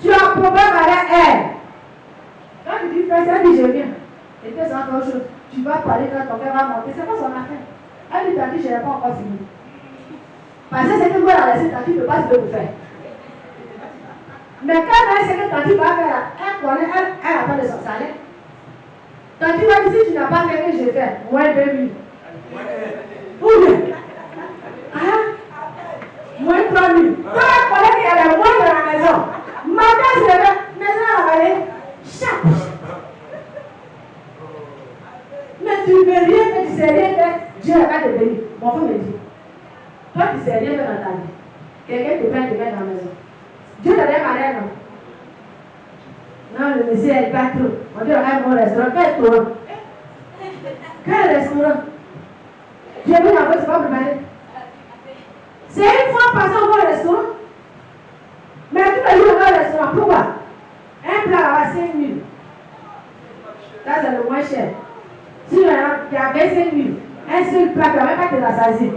Speaker 1: tu as problème avec elle. Quand tu dis, fais ça, elle dit, je viens. Et puis, c'est encore autre chose. Tu vas parler quand ton père va monter. C'est pas son affaire. Elle lui t'a dit, je n'ai pas encore fini. Parce que c'est que vous la laissez, ta fille ne peut pas se le faire. Mais quand elle sait que ta fille va faire, elle connaît, elle attend de son salaire. Quand tu vas dire si tu n'as pas fait que je fais, moins 2000. Ou bien, moins 3000. Toi, la collègue, il y a les moins de la maison. Matin, c'est la maison à la vallée. Chaque. Mais tu ne veux rien faire, tu ne sais rien faire. Dieu n'a pas te bénir. Mon frère me dit. Toi, tu ne sais rien faire dans ta vie. Quelqu'un te prend, te met dans la maison. Dieu t'a donné malade, non? Non, le monsieur n'est pas trop. On dit, on a un bon restaurant. Quel restaurant? Quel restaurant? J'ai vu la voix, c'est pas préparé. C'est une fois passé au bon restaurant. Mais tout le jour, on va au restaurant. Pourquoi? Un plat là-bas, 5 000. Là, c'est le moins cher. Si il y a 25 000, un seul plat, tu ne vas même pas te rassasier.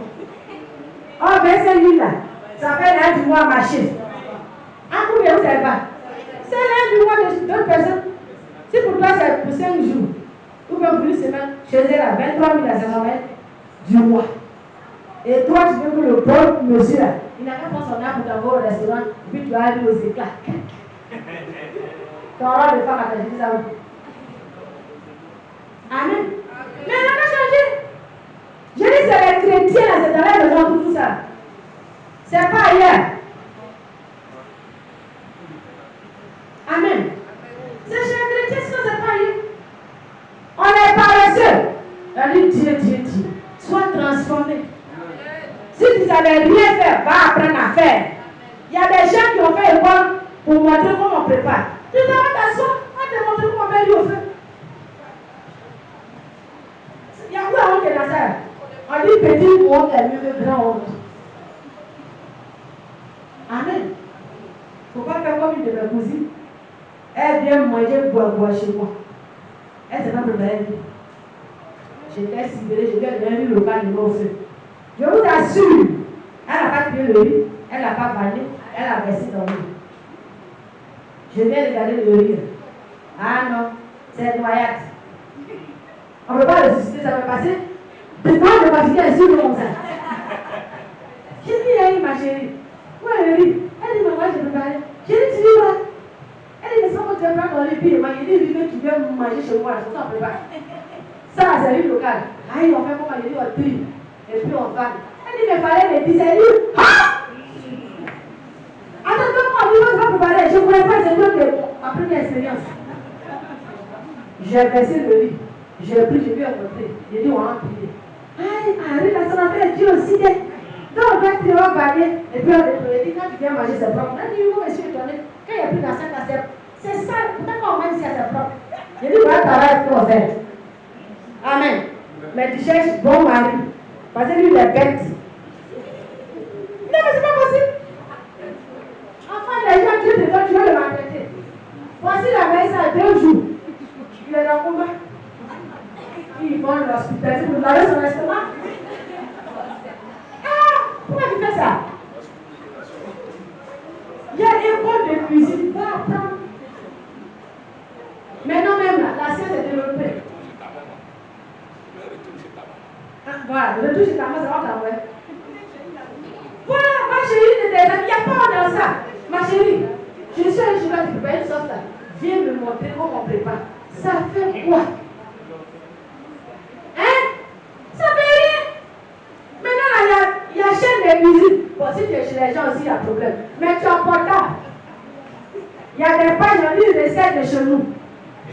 Speaker 1: Oh, 25 000 là, ça fait l'un du mois à marcher. En combien vous savez pas? C'est l'un du mois de 2 personnes. Si pour toi c'est pour 5 jours, ou bien pour une semaine, chez elle à 23 000 à 500 mètres du mois. Et toi, tu veux que le bon monsieur là, il n'a qu'à prendre son âme pour t'envoyer au restaurant, et puis tu vas aller aux éclats. Tu auras des femmes à ta vie, ça va. Amen. Mais on n'a pas changé. Je dis c'est les chrétiens là, c'est dans la maison pour tout ça. C'est pas ailleurs. Amen. C'est chez les chrétiens, sinon c'est pas ailleurs. On est paresseux. On dit Dieu. Sois transformé. Si tu ne savais rien faire, va apprendre à faire. Il y a des gens qui ont fait école pour montrer comment on prépare. Tu dois t'asseoir, on va te montrer comment on met lui au feu. Il y a où la honte dans ça? On dit petit honte est mieux que grand honte. Amen. Il ne faut pas faire comme une de mes cousines. Elle vient manger boire chez moi. Elle s'est pas préparée. J'étais ciblée, je lui ai donné le local de mon feu. Je vous assure, elle n'a pas tué le riz, elle n'a pas vanné, elle a versé dans l'eau. Je viens regarder le riz. Ah non, c'est noyade. On ne peut pas ressusciter, ça va passer. Devant de fatiguer un sur comme ça. J'ai dit, ma chérie, où est le riz? Elle dit, mais moi je vais préparer. J'ai dit, tu vis pas. Elle dit, mais ça va te prendre dans les pieds. J'ai dit, lui, tu viens manger chez moi, c'est ça on prépare. Ça, c'est riz local. Aïe, on fait comment? J'ai dit, on trie. Et puis on va. Elle dit, mais fallait me dire, elle dit, ah! Attends, comment on dit, on va préparer? Je ne voulais pas, c'est ma première expérience. J'ai versé le riz. J'ai pris, je lui ai montré. J'ai dit, on va en prier. Aïe, Henri, la sonne fait Dieu aussi. Donc, quand tu vas bailler, et puis on dit, quand tu viens manger, c'est propre. Elle dit, oui, monsieur, étonné. Quand il n'y a plus d'enceinte, c'est ça. Pourquoi on mange si c'est propre? J'ai dit, voilà, travail pour faire. Amen. Mais tu cherches bon mari. Parce que lui, il est bête. Non, mais c'est pas possible. Enfin, les gens, Dieu te donne, tu vas le maltraiter. Voici la veille, ça a 2 jours. Il est dans le combat. Ils vont l'hospitaliser pour laver son estomac. Ah, pourquoi tu fais ça? Il y a une école de cuisine, va apprendre. Maintenant même, la science est développée. Voilà, le tout, c'est ta main, ça va t'envoyer. Voilà, ma chérie, il n'y a pas dans ça. Ma chérie, je suis un jour là, tu peux une sauce là. Viens me montrer comment on prépare. Ça fait quoi? Hein? Ça fait rien. Maintenant, là, il y a chaîne de cuisine. Bon, si tu es chez les gens aussi, il y a problème. Mais tu as portable. Il y a des pages, on dit recettes de chez nous.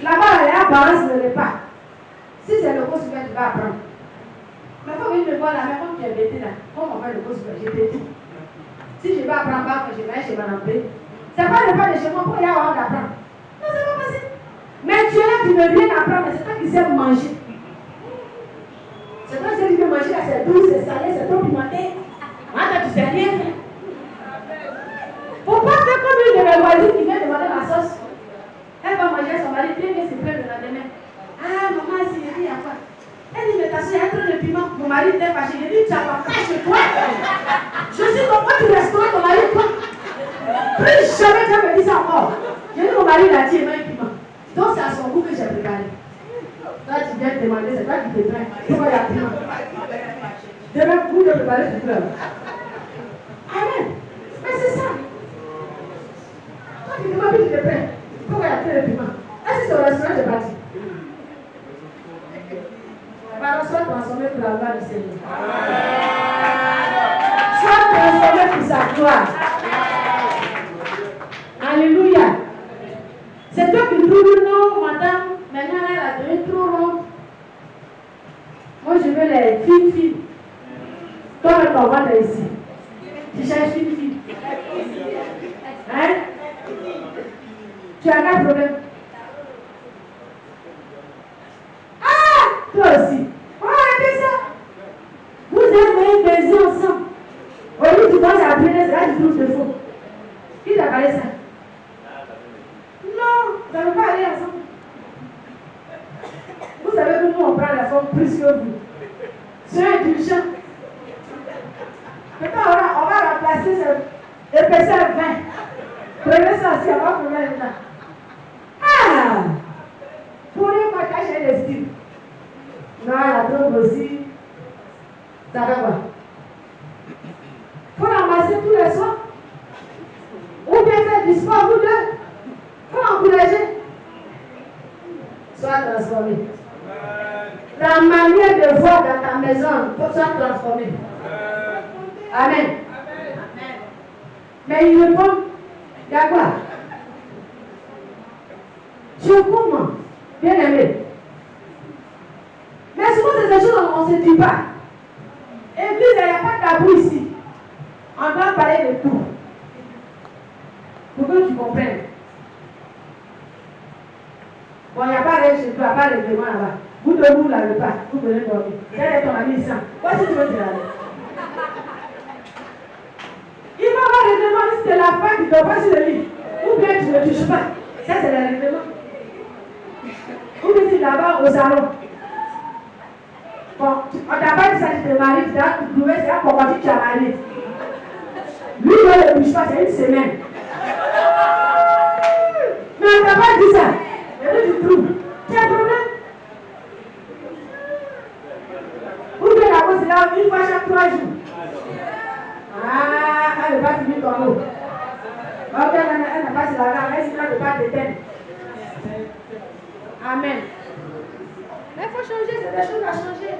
Speaker 1: Là-bas, il y a balance de repas. Si c'est le cours suivant, tu vas apprendre. Mais il faut venir me voir là, mais comme tu es bêté là, comment on fait le cours suivant? J'ai dit. Si je vais apprendre pas, je vais chez Madame B. C'est pas le pas de chez moi pour y avoir d'apprendre. Non, c'est pas possible. Mais tu es là, tu ne veux rien apprendre, mais c'est toi qui sais manger. C'est toi qui sais manger là, c'est doux, c'est salé, c'est trop pimenté. Maintenant, tu ne sais rien faire. Faut pas faire comme une de mes voisines qui vient demander la sauce. Elle va manger son mari, bien c'est plein de lendemain. Ah, maman, c'est il y a quoi? Elle dit, mais ta soeur, il y a trop de piment. Mon mari était fâché. J'ai dit, tu as pas fait chez toi. Je suis comme moi, tu restaures ton mari, toi. Plus jamais tu vas me dire ça encore. J'ai dit, mon mari, il a dit, il y a un piment. Donc, c'est à son goût que j'ai préparé. Toi, tu viens te demander, c'est toi qui te plains. Pourquoi il y a piment? Demain, vous de préparer ce fleur. Amen. Mais c'est ça. Toi, tu demandes, tu te plains. Pourquoi il y a plein de piment? Est-ce que c'est au restaurant, j'ai pas dit? gloire du Seigneur. Sois transformé pour sa gloire. Alléluia. C'est toi qui trouves non, madame. Maintenant, elle a donné trop long. Moi, je veux les filles. Toi, le parent est ici. Tu cherches fille. Hein? Tu as quel problème? Ah! Toi aussi. On va arrêter ça. Vous avez baiser ensemble. Au lieu de commencer à prier, c'est là que tu trouves de faux. Qui t'a parlé ça? Non, ça ne veut pas aller ensemble. Vous savez que nous, on prend la forme plus que vous. C'est indulgent. Maintenant, on va remplacer ce épaisseur 20. Prenez ça aussi, on va prendre le temps. Ah! Pour les partager les styles. Non, la trompe aussi. Ça va quoi? Il faut ramasser tous les soirs. Ou bien faire du sport, vous deux. Il faut encourager. Sois transformé. La manière de voir dans ta maison, soit transformée. Amen. Mais il répond, il y a quoi? Je comprends, bien aimé. Mais souvent, c'est des choses qu'on ne se dit pas. Église, il n'y a pas de tabou ici. On doit parler de tout. Pour que tu comprennes. Bon, il n'y a pas de chez toi, pas de règlement là-bas. Vous deux, vous ne l'avez pas. Vous venez dormir. Quel est ton ami ici? Voici tu veux te laver. Il va avoir le règlement si c'est la femme qui ne dort pas sur le lit. Ou bien tu ne touches pas. Ça, c'est le règlement. Ou bien tu es là-bas au salon. Bon, on t'a pas dit ça, tu te maries, tu as trouvé, c'est là pour dire que tu as marié. Lui, il ne touche pas, c'est une semaine. Mais on t'a pas dit ça. Et là, tu trouves. Tu as un problème. Ou bien la cause, c'est là, une fois chaque 3 jours. Ah, elle ne va pas finir ton eau. Ok, elle n'a pas se laver, elle ne va pas t'éteindre. Amen. Mais il faut changer, c'est des choses à changer.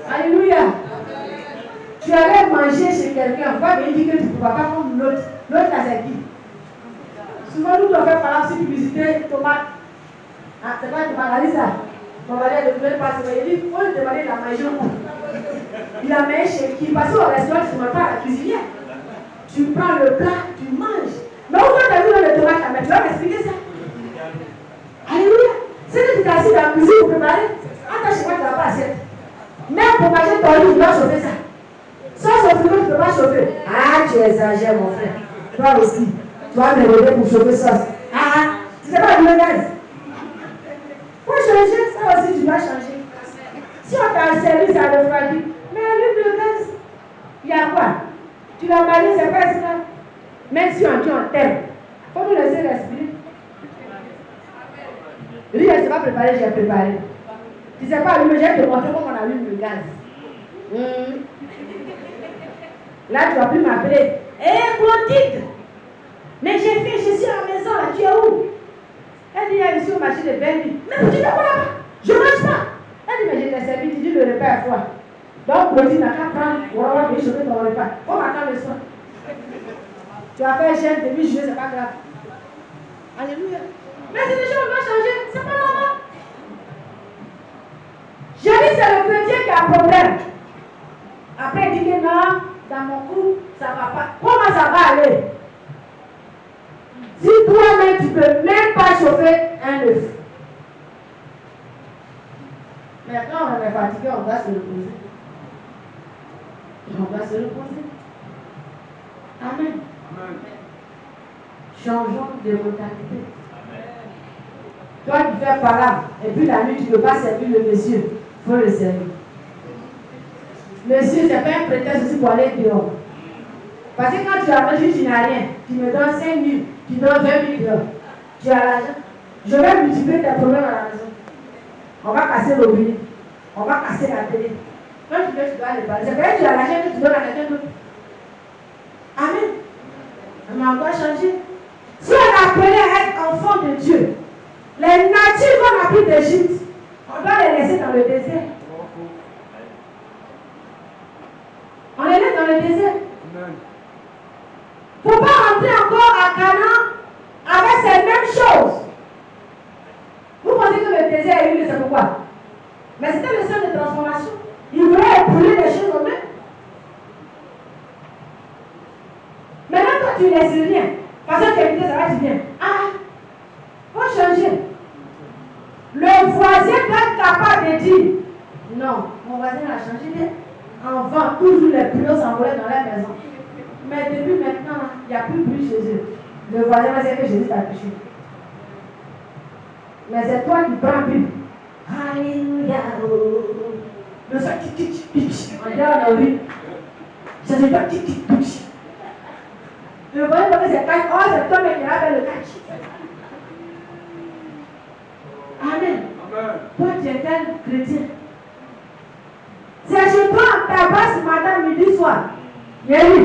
Speaker 1: Alléluia. Tu allais manger chez quelqu'un, va me dire que tu ne pourras pas comme l'autre. L'autre, c'est qui? Souvent, nous devons faire par exemple publicité tomate. Ah, c'est pas une tomate, ça. On va aller le pas. Il dit, il faut lui demander la manger où. Il a mis chez qui? Parce qu'au restaurant, tu ne manges pas à la cuisinière. Tu prends le plat, tu manges. Mais où tu as vu le tomate à mettre? Tu vas m'expliquer ça. Alléluia. C'est que tu t'es assis dans la cuisine pour préparer. Attends, chez moi, tu ne vas pas assiette. Même pour manger ton lit, tu dois chauffer ça. Sans ce frigo, tu ne peux pas chauffer. Ah, tu exagères, mon frère. Toi aussi. Tu vas me lever pour chauffer ça. Ah, tu ne sais pas le gaz. Pour changer, ça aussi, tu dois changer. Si on t'a servi, ça refroidit. Mais l'huile de gaz, il y a quoi? Tu l'as marié, c'est pas ça. Même si on dit on t'aime, il faut nous laisser respirer. Lui, elle ne s'est pas préparée, j'ai préparé. Tu ne sais pas, lui, j'ai te montrer comment on a l'huile de gaz. Là, tu vas plus m'appeler. Hé, Clotilde! Mais j'ai fait, je suis à la maison, là, tu es où? Elle dit, il y a ici au marché de Berlin. Mais tu ne fais pas là-bas. Je ne mange pas. Elle dit, mais je t'ai servi, tu dis le repas à toi. Donc, Clotilde n'a qu'à prendre, on va venir chauffer ton repas. On va attendre le soir. Tu vas faire gêne de 8 juillet, c'est pas grave. Alléluia. Mais c'est des choses qui vont changer, c'est pas normal. J'ai dit, c'est le chrétien qui a un problème. Après, il dit que non, dans mon couple, ça ne va pas. Comment ça va aller? Si toi-même, tu ne peux même pas chauffer un œuf. Mais quand on est fatigué, on doit se reposer. On doit se reposer. Amen. Amen. Changeons de mentalité. Toi qui fais par là, et puis la nuit, tu ne peux pas servir le monsieur. Il faut le servir. Monsieur, ce n'est pas un prétexte aussi pour aller dehors. Parce que quand tu as mangé, tu n'as rien. Tu me donnes 5 000, tu donnes 20 000 dehors. Tu as l'argent. Je vais multiplier tes problèmes à la maison. On va casser le robinet. On va casser la télé. Quand tu veux, tu dois aller parler. C'est vrai que tu as l'argent que tu donnes à quelqu'un d'autre. Amen. Mais on doit changer. Si on est appelé à être enfant de Dieu, les natures qu'on a pris d'Égypte, on doit les laisser dans le désert. dans le désert. Il ne faut pas rentrer encore à Canaan avec ces mêmes choses. Vous pensez que le désert est humide, c'est pourquoi? Mais c'était le sein de transformation. Il voulait éprouver des choses en eux. Maintenant, toi, tu ne laisses rien. Parce que tu es ça va, tu viens. Ah, il faut changer. Le voisin doit être capable de dire non, mon voisin a changé bien. Avant, toujours les plots s'envolaient dans la maison. Mais depuis maintenant, il n'y a plus de bruit chez eux. Le voisin va dire que Jésus t'a touché. Mais c'est toi qui prends plus. Alléluia. Le sang qui on dit dans la rue. Jésus t'a qui. Le voisin va dire c'est catch. Oh, c'est toi qui appelle le catch. Amen. Toi, tu es quel chrétien? C'est chez toi, ta basse matin, midi, soir. Yéli,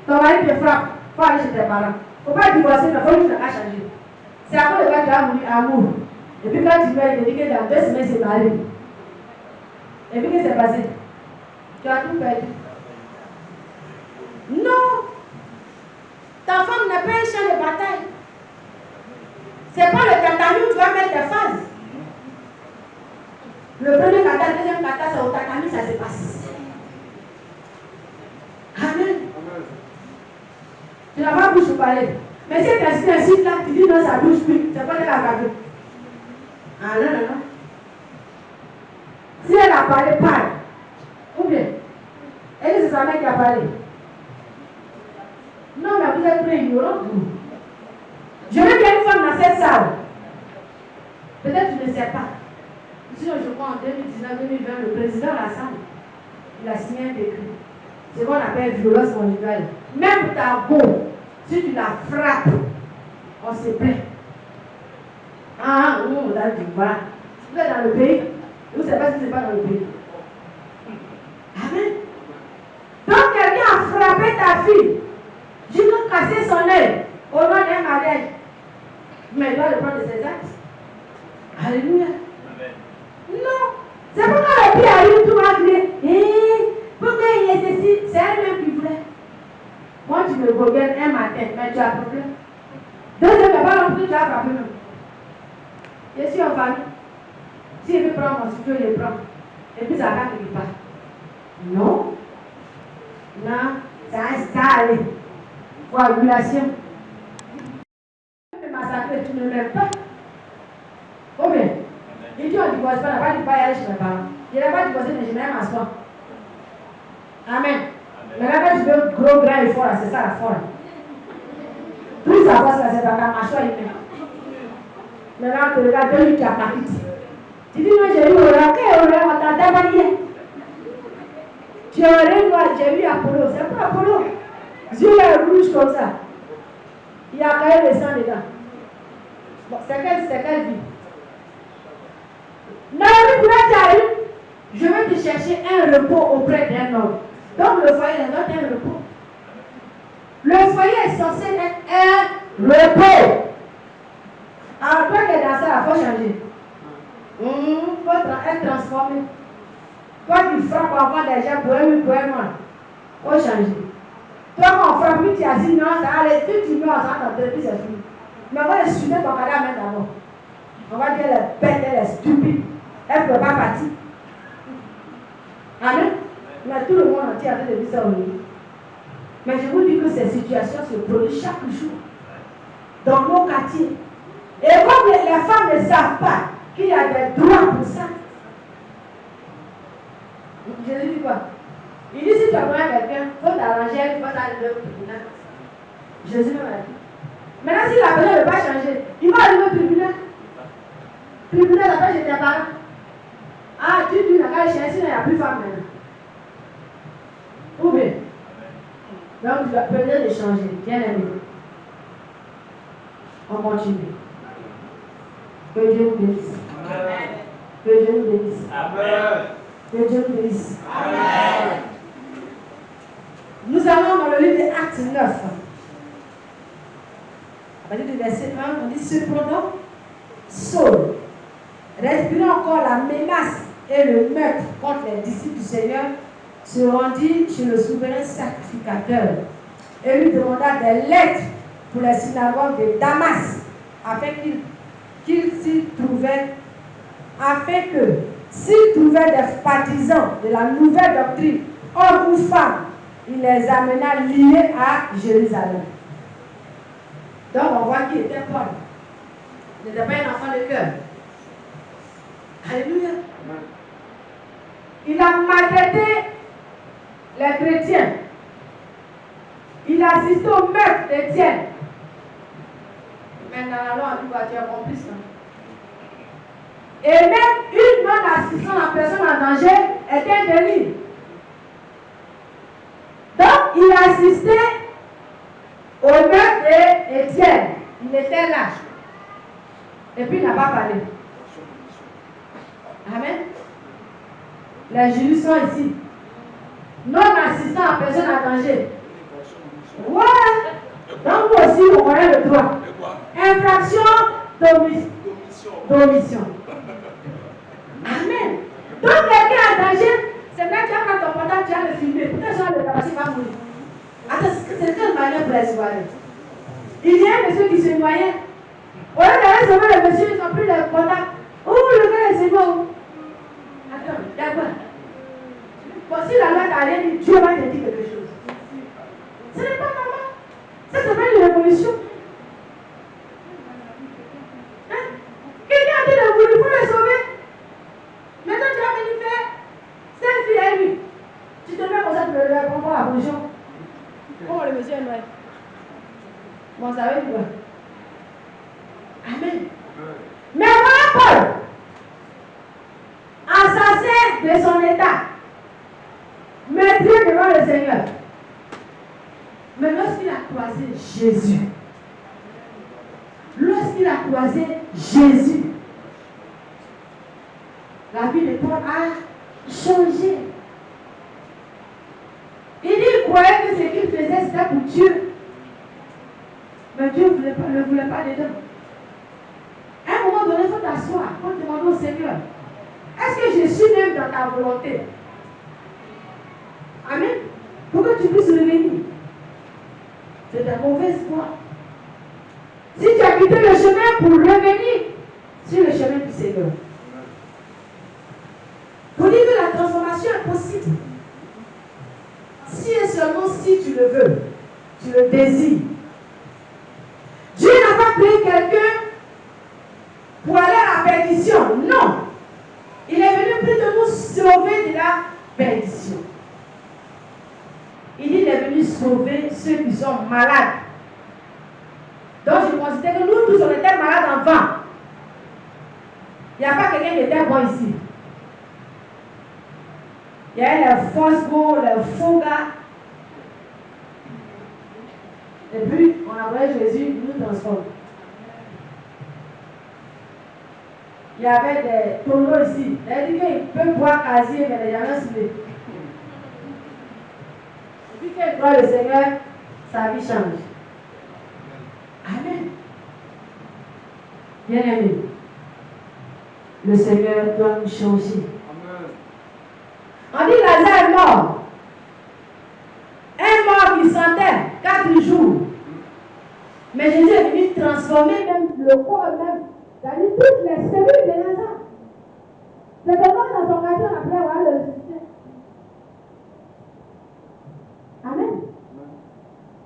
Speaker 1: ton mari te frappe. Il faut aller chez tes parents. Il ne faut pas divorcer, mais il faut que tu l'as changé. C'est après le gars qui a mouru amour. Et puis quand tu meurs, il te dit que dans 2 semaines, c'est marié. Et puis qu'est-ce qui s'est passé? Tu as tout perdu. Non! Ta femme n'est pas un champ de bataille. C'est pas le tatami où tu vas mettre tes phases. Le premier kata, le deuxième kata, c'est au tatami, ça se passe. Amen. Tu n'as pas bouche pour parler. Mais si tu es ainsi là, tu dis non, ça bouge plus. C'est pas de la parole. Ah non. Si elle a parlé, parle. Ou bien, elle c'est sa mère qui a parlé. Non, mais vous êtes très ignorant, vous. Je veux qu'il y ait une femme dans cette salle. Peut-être tu ne sais pas. Sinon, je crois en 2019-2020, le président Lassane, il a signé un décret. C'est ce qu'on appelle violence conjugale. Même ta go, si tu la frappes, on se plaint. Ah, on a dit, voilà. Vous êtes dans le pays, vous ne savez pas si ce n'est pas dans le pays. Amen. Donc, quelqu'un a frappé ta fille, jusqu'à casser son œil, au nom d'un mariage. Mais il doit le prendre de ses actes. Alléluia. Non. C'est pourquoi le pied arrive tout à crier. Pourquoi il est ceci? C'est elle-même qui voulait. Moi, tu me regardes un matin, mais tu as problème. Deuxième, tu n'as pas non plus, tu as frappé même. Je suis en famille. Si je veux prendre mon studio, je le prends. Et puis ça va quelque part. Non. Non. C'est un style. Coagulation. Tu me massacres, tu ne m'aimes pas. Ou bien, il dit on ne divorce pas, on n'a pas dit pas y aller chez mes parents. Je n'ai pas divorcé, mais je n'aime m'asseoir. Amen. Mais là, quand tu veux gros, grand et fort, c'est ça la force. Plus ça passe là, c'est dans ta mâchoire humaine. Maintenant, tu regardes celui qui a parti. Tu dis non, j'ai eu Aurore. Quel Aurore? On t'a dévalué. Tu aurais noir, j'ai eu Apollo. C'est pas Apollo. Yeux rouges comme ça. Il y a quand même le sang dedans. Bon, c'est quelle vie? Naomi Boulaye, je vais te chercher un repos auprès d'un homme. Donc le foyer est not un repos. Le foyer est censé être un repos. Alors toi qui es dans ça, il faut changer. Il faut être transformé. Toi qui frappes encore des gens pour un oui, pour un non, il faut changer. Toi quand on frappe, tu as dit non, ça allait, tu mets ensemble dans puis c'est fini. Mais on va insulter ton cadavre d'abord. On va dire elle est bête, elle est stupide. Elle ne peut pas partir. Amen. Mais tout le monde entier a train de dire ça aujourd'hui. Mais je vous dis que ces situations se produisent chaque jour dans nos quartiers. Et comme les femmes ne savent pas qu'il y a des droits pour ça, Jésus dit quoi? Il dit si tu as besoin de quelqu'un, il faut t'arranger, il faut t'arriver au tribunal. Jésus m'a dit. Maintenant, si la personne ne veut pas changer, il va arriver au tribunal. Tribunal, après, j'étais parent. Ah, tu dis, la sinon il n'y a plus de femme maintenant. Ou bien. Donc, tu vas peut-être les changer. Bien aimé. On continue. Que Dieu nous bénisse. Amen. Que Dieu nous bénisse. Amen. Que Dieu nous bénisse. Amen. Nous allons dans le livre des Actes 9. À partir du verset 1, on dit cependant, Saul, respirant encore la menace et le meurtre contre les disciples du Seigneur, se rendit chez le souverain sacrificateur et lui demanda des lettres pour les synagogues de Damas, afin qu'il s'y trouvait, afin que s'il trouvait des partisans de la nouvelle doctrine, hommes ou femmes, il les amena liés à Jérusalem. Donc on voit qu'il était Paul. Il n'était pas un enfant de cœur. Alléluia. Il a maltraité les chrétiens. Il a assisté au meurtre d'Étienne. Maintenant, alors, on dit, tu es complice. Et même une non-assistance en personne en danger est un délit. Donc, il a assisté au meurtre d'Étienne. Il était là. Et puis, il n'a pas parlé. Amen. Les jurys sont ici. Non-assistant en personne en danger. Ouais. Donc, nous aussi, on connaît le droit. Infraction d'omission. Amen. Donc, quelqu'un en danger, c'est même que tu as ton portable, tu as le filmer. Peut-être que le tabac va mourir. Attends, c'est quelle manière pour les soirées? Il y a un monsieur qui se noyait. Au lieu d'aller sauver le monsieur, ils ont pris le portable. Oh, le gars, c'est bon. Attends, il y a quoi? Bon, si la loi t'a rien dit, Dieu va te dire quelque chose. Ce n'est pas normal. Ça s'appelle une révolution. Hein? Quelqu'un a dit de vous, il faut le sauver. Maintenant, tu vas venir faire cette fille à lui. Tu te mets comme ça, tu me réponds pour la religion. Comment le monsieur est noir? Bon, ça veut dire quoi? Amen. Mais voilà Paul, assassin de son état, maîtrise devant le Seigneur. Mais lorsqu'il a croisé Jésus, la vie de Paul a changé. Il dit qu'il croyait que ce qu'il faisait c'était pour Dieu. Mais Dieu ne voulait pas dedans. À un moment donné, il faut t'asseoir pour demander au Seigneur, est-ce que je suis même dans ta volonté? Amen. Pour que tu puisses revenir. C'est ta mauvaise foi. Si tu as quitté le chemin pour revenir sur le chemin du Seigneur. Pour dire que la transformation est possible. Si et seulement si tu le veux, tu le désires. Dieu n'a pas créé quelqu'un pour aller à la perdition. Non. Il est venu plutôt nous sauver de la perdition. Il dit qu'il est venu sauver ceux qui sont malades. Donc je considère que nous tous on était malades avant. Il n'y a pas quelqu'un qui était bon ici. Il y a les fausses bons, les faux gars. Et puis, on a envoyé Jésus, il nous transforme. Il y avait des tonneaux ici. Il a dit qu'il peut boire casier, mais il n'y a jamais soulevé. Et puis, quand il croit le Seigneur, sa vie change. Amen. Bien-aimé, le Seigneur doit nous changer. On dit Lazare est mort. Un mort qui sentait 4 jours. Mais Jésus est venu transformer même le corps même. C'est-à-dire toutes les cellules de Lazare. C'est vraiment dans son quartier on appelait voir le ressuscité. Amen.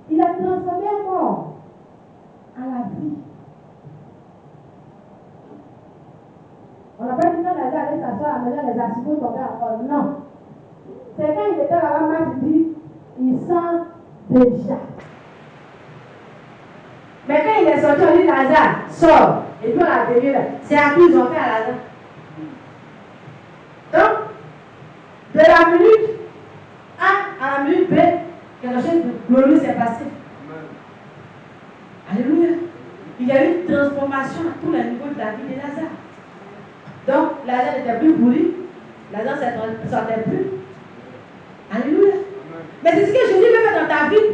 Speaker 1: Il a transformé un mort à la vie. On n'a pas dit que Lazare allait s'asseoir à la maison, les assoupos tombaient encore. Non. C'est quand il était là-bas, Marc dit, il sent déjà. Mais quand il est sorti, on dit Lazare, sort. Et puis on a tenu là. C'est à qui ils ont fait à Lazare. Donc, de la minute A à la minute B, quelque chose de glorieux s'est passé. Alléluia. Il y a eu une transformation à tous les niveaux de la vie de Lazare. Donc, Lazare n'était plus pourri. Lazare ne sortait plus. Alléluia. Mais c'est ce que Jésus veut faire dans ta vie.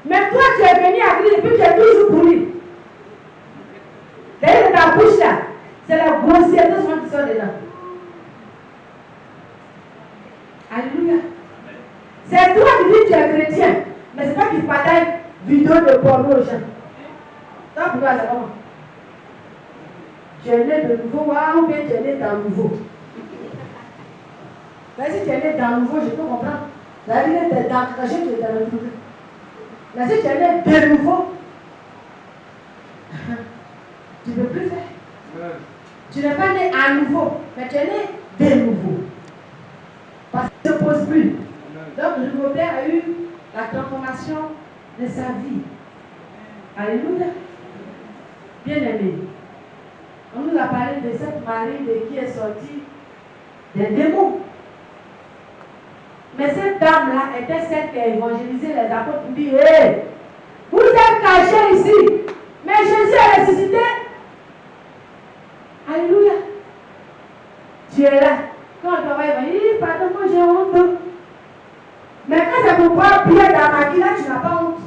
Speaker 1: Mais toi, tu es venu à Christ et puis tu es toujours pourri. D'ailleurs, ta bouche là, c'est la grossièreté qui sort dedans. C'est toi qui dis que tu es chrétien, mais c'est pas qu'il partage vidéo de porno aux gens. Ça pour toi, c'est comment? Tu es né de nouveau, ou bien tu es né dans le nouveau. Mais si tu es né dans le nouveau, je peux comprendre. La vie est dans le tu es dans le nouveau. Mais si tu es né de nouveau, tu ne peux plus faire. Tu n'es pas né à nouveau, mais tu es né de nouveau. Parce qu'il ne se pose plus. Donc le nouveau père a eu la transformation de sa vie. Alléluia. Bien aimé. On nous a parlé de cette Marie de qui est sortie des démons. Mais cette dame-là était celle qui a évangélisé les apôtres pour dire, hey, vous êtes cachés ici, mais Jésus est ressuscité. Alléluia. Tu es là. Quand on va évangéliser, pardon, moi j'ai honte. Mais quand c'est pour boire bien dans ma vie, là tu n'as pas honte.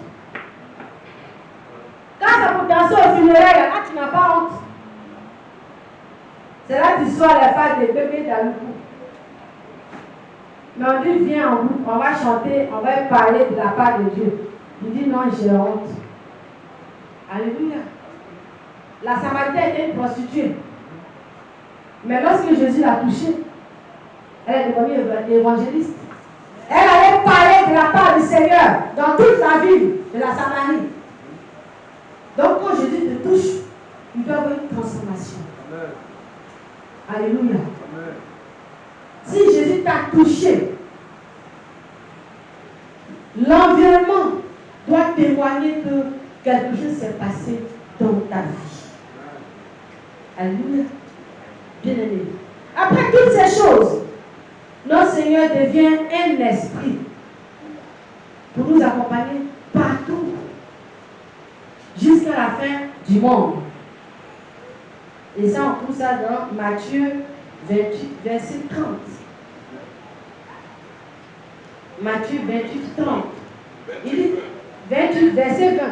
Speaker 1: Quand c'est pour danser au funérailles, là tu n'as pas honte. C'est là que tu sors les femmes des bébés dans le cou. Mais on dit, viens en groupe, on va chanter, on va parler de la part de Dieu. Il dit, non, j'ai honte. Alléluia. La Samaritaine était une prostituée. Mais lorsque Jésus l'a touchée, elle est devenue évangéliste. Elle allait parler de la part du Seigneur dans toute la ville de la Samarie. Donc quand Jésus te touche, il doit y avoir une transformation. Amen. Alléluia. Amen. Si Jésus t'a touché, l'environnement doit témoigner que quelque chose s'est passé dans ta vie. Alléluia. Bien aimé. Après toutes ces choses, notre Seigneur devient un esprit pour nous accompagner partout jusqu'à la fin du monde. Et ça, on trouve ça dans Matthieu 28, verset 30. Matthieu 28, 30. Il dit, 28, verset 20.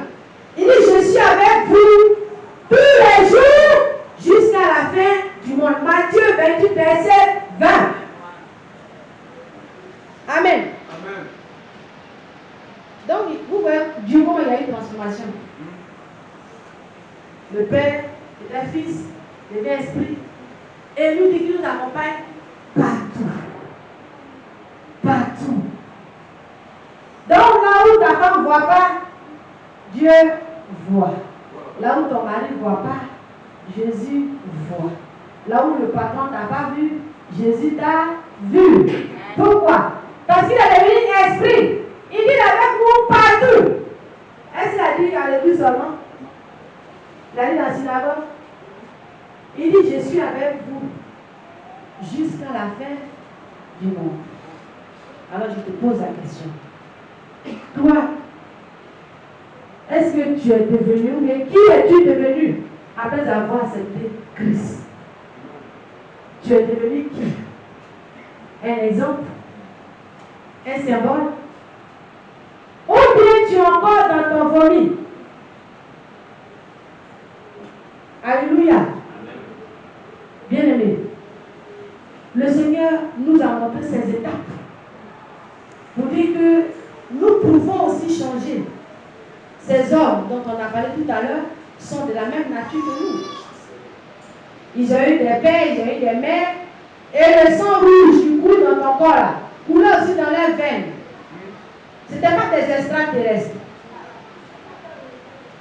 Speaker 1: Il dit, je suis avec vous tous les jours jusqu'à la fin du monde. Matthieu 28, verset 20. Amen. Amen. Donc, vous voyez, du moment il y a une transformation. Le Père, le Fils, le Saint-Esprit, et nous dit qu'il nous accompagne partout. Partout. Donc, là où ta femme ne voit pas, Dieu voit. Là où ton mari ne voit pas, Jésus voit. Là où le patron t'a pas vu, Jésus t'a vu. Pourquoi? Parce qu'il est devenu esprit. Il dit avec vous partout. Est-ce qu'il a dit à l'église seulement? Il a dit dans la synagogue. Il dit, je suis avec vous jusqu'à la fin du monde. Alors je te pose la question. Toi, est-ce que tu es devenu, ou bien qui es-tu devenu après avoir accepté Christ? Tu es devenu qui? Un exemple? Un symbole? Ou bien tu es encore dans ton vomi? Alléluia. Bien-aimé, le Seigneur nous a montré ces étapes pour dire que nous pouvons aussi changer. Ces hommes dont on a parlé tout à l'heure sont de la même nature que nous. Ils ont eu des pères, ils ont eu des mères, et le sang rouge qui coule dans ton corps là, coulait aussi dans leurs veines. Ce n'était pas des extraterrestres.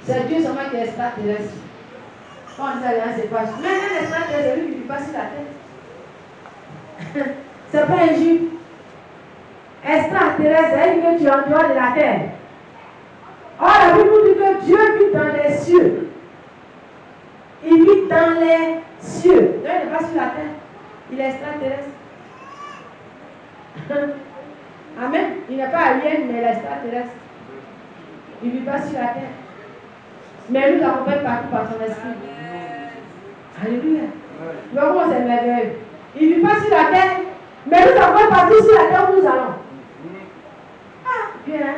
Speaker 1: C'est Dieu seulement qui est extraterrestre. Quand on dit rien, c'est pas. Mais un extraterrestre, c'est lui qui lui passe sur la tête. C'est pas un juif. Extraterrestre, c'est que tu es en dehors de la terre. Or, la Bible nous dit que Dieu vit dans les cieux. Il vit dans les cieux. Donc, il n'est pas sur la terre. Il est extraterrestre. Amen. Il n'est pas alien, mais il est extraterrestre. Il ne vit pas sur la terre. Mais il nous accompagne partout par son esprit. Alléluia. Tu vois comment c'est merveilleux. Il ne vit pas sur la terre, mais nous accompagne partout sur la terre où nous allons. Ah, bien.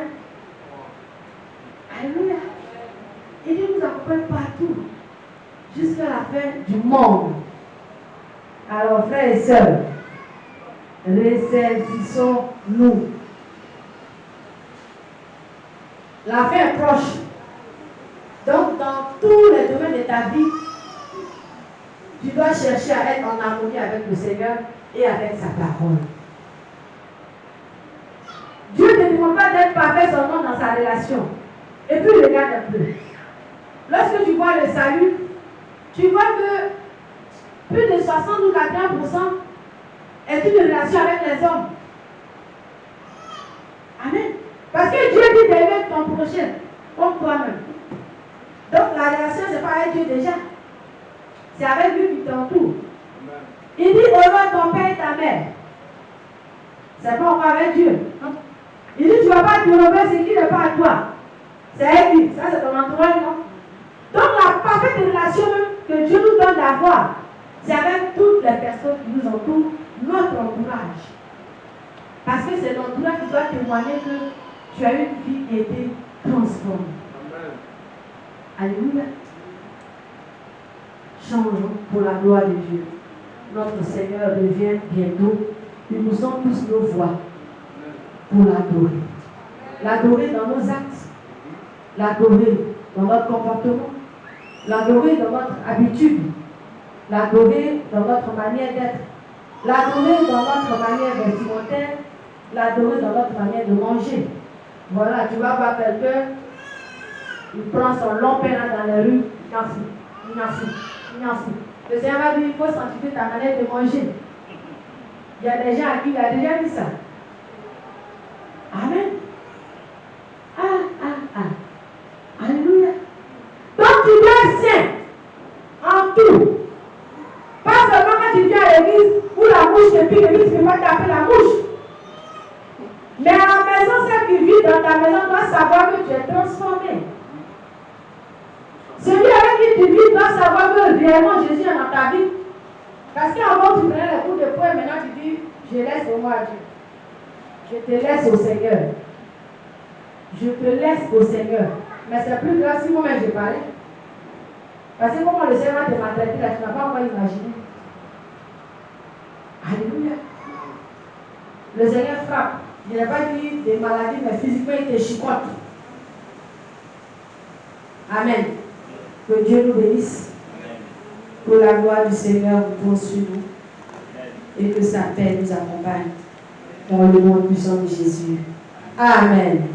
Speaker 1: Alléluia. Il nous accompagne partout jusqu'à la fin du monde. Alors, frères et sœurs, ressaisissons-nous La fin est proche. Donc, dans tous les domaines de ta vie, tu dois chercher à être en harmonie avec le Seigneur et avec sa parole. Dieu ne te demande pas d'être parfait seulement dans sa relation. Et puis, regarde un peu. Lorsque tu vois le salut, tu vois que plus de 60 ou 80% est une relation avec les hommes. Amen. Parce que Dieu dit d'aimer ton prochain comme toi-même. Donc la relation, ce n'est pas avec Dieu déjà. C'est avec lui qui t'entoure. Il dit honore ton père et ta mère. C'est pas encore avec Dieu. Il dit tu ne vas pas te tromper, c'est qui n'est pas à toi. C'est avec lui. Ça, c'est ton entourage, non? Donc la parfaite relation que Dieu nous donne d'avoir, c'est avec toutes les personnes qui nous entourent, notre entourage. Parce que c'est l'entourage qui doit témoigner que tu as une vie qui a été transformée. Alléluia. Changeons pour la gloire de Dieu. Notre Seigneur revient bientôt. Nous nous sommes tous nos voix pour l'adorer. L'adorer dans nos actes, l'adorer dans notre comportement, l'adorer dans notre habitude, l'adorer dans notre manière d'être, l'adorer dans notre manière vestimentaire, l'adorer dans notre manière de manger. Voilà, tu vas voir quelqu'un, il prend son long pain dans la rue, il en fout. Le Seigneur va dire, il faut sanctifier ta manière de manger. Il y a des gens à qui il a déjà dit ça. Amen. Alléluia. Donc tu dois être saint en tout. Pas seulement quand tu viens à l'église où la mouche te pique et puis tu ne peux pas taper la mouche. Mais à la maison, celle qui vit dans ta maison doit savoir que tu es transformé. Celui avec qui tu vis doit savoir que réellement Jésus est dans ta vie. Parce qu'avant tu prenais les coups de poing, maintenant tu dis, je laisse au moi à Dieu. Je te laisse au Seigneur. Je te laisse au Seigneur. Mais c'est plus grave si moi-même j'ai parlé. Parce que comment le Seigneur te maltraiter là, tu n'as pas encore imaginé. Alléluia. Le Seigneur frappe. Il n'a pas dit des maladies, mais physiquement il te chicote. Amen. Que Dieu nous bénisse. Que la gloire du Seigneur nous pose sur nous. Et que sa paix nous accompagne. Dans le nom puissant de Jésus. Amen.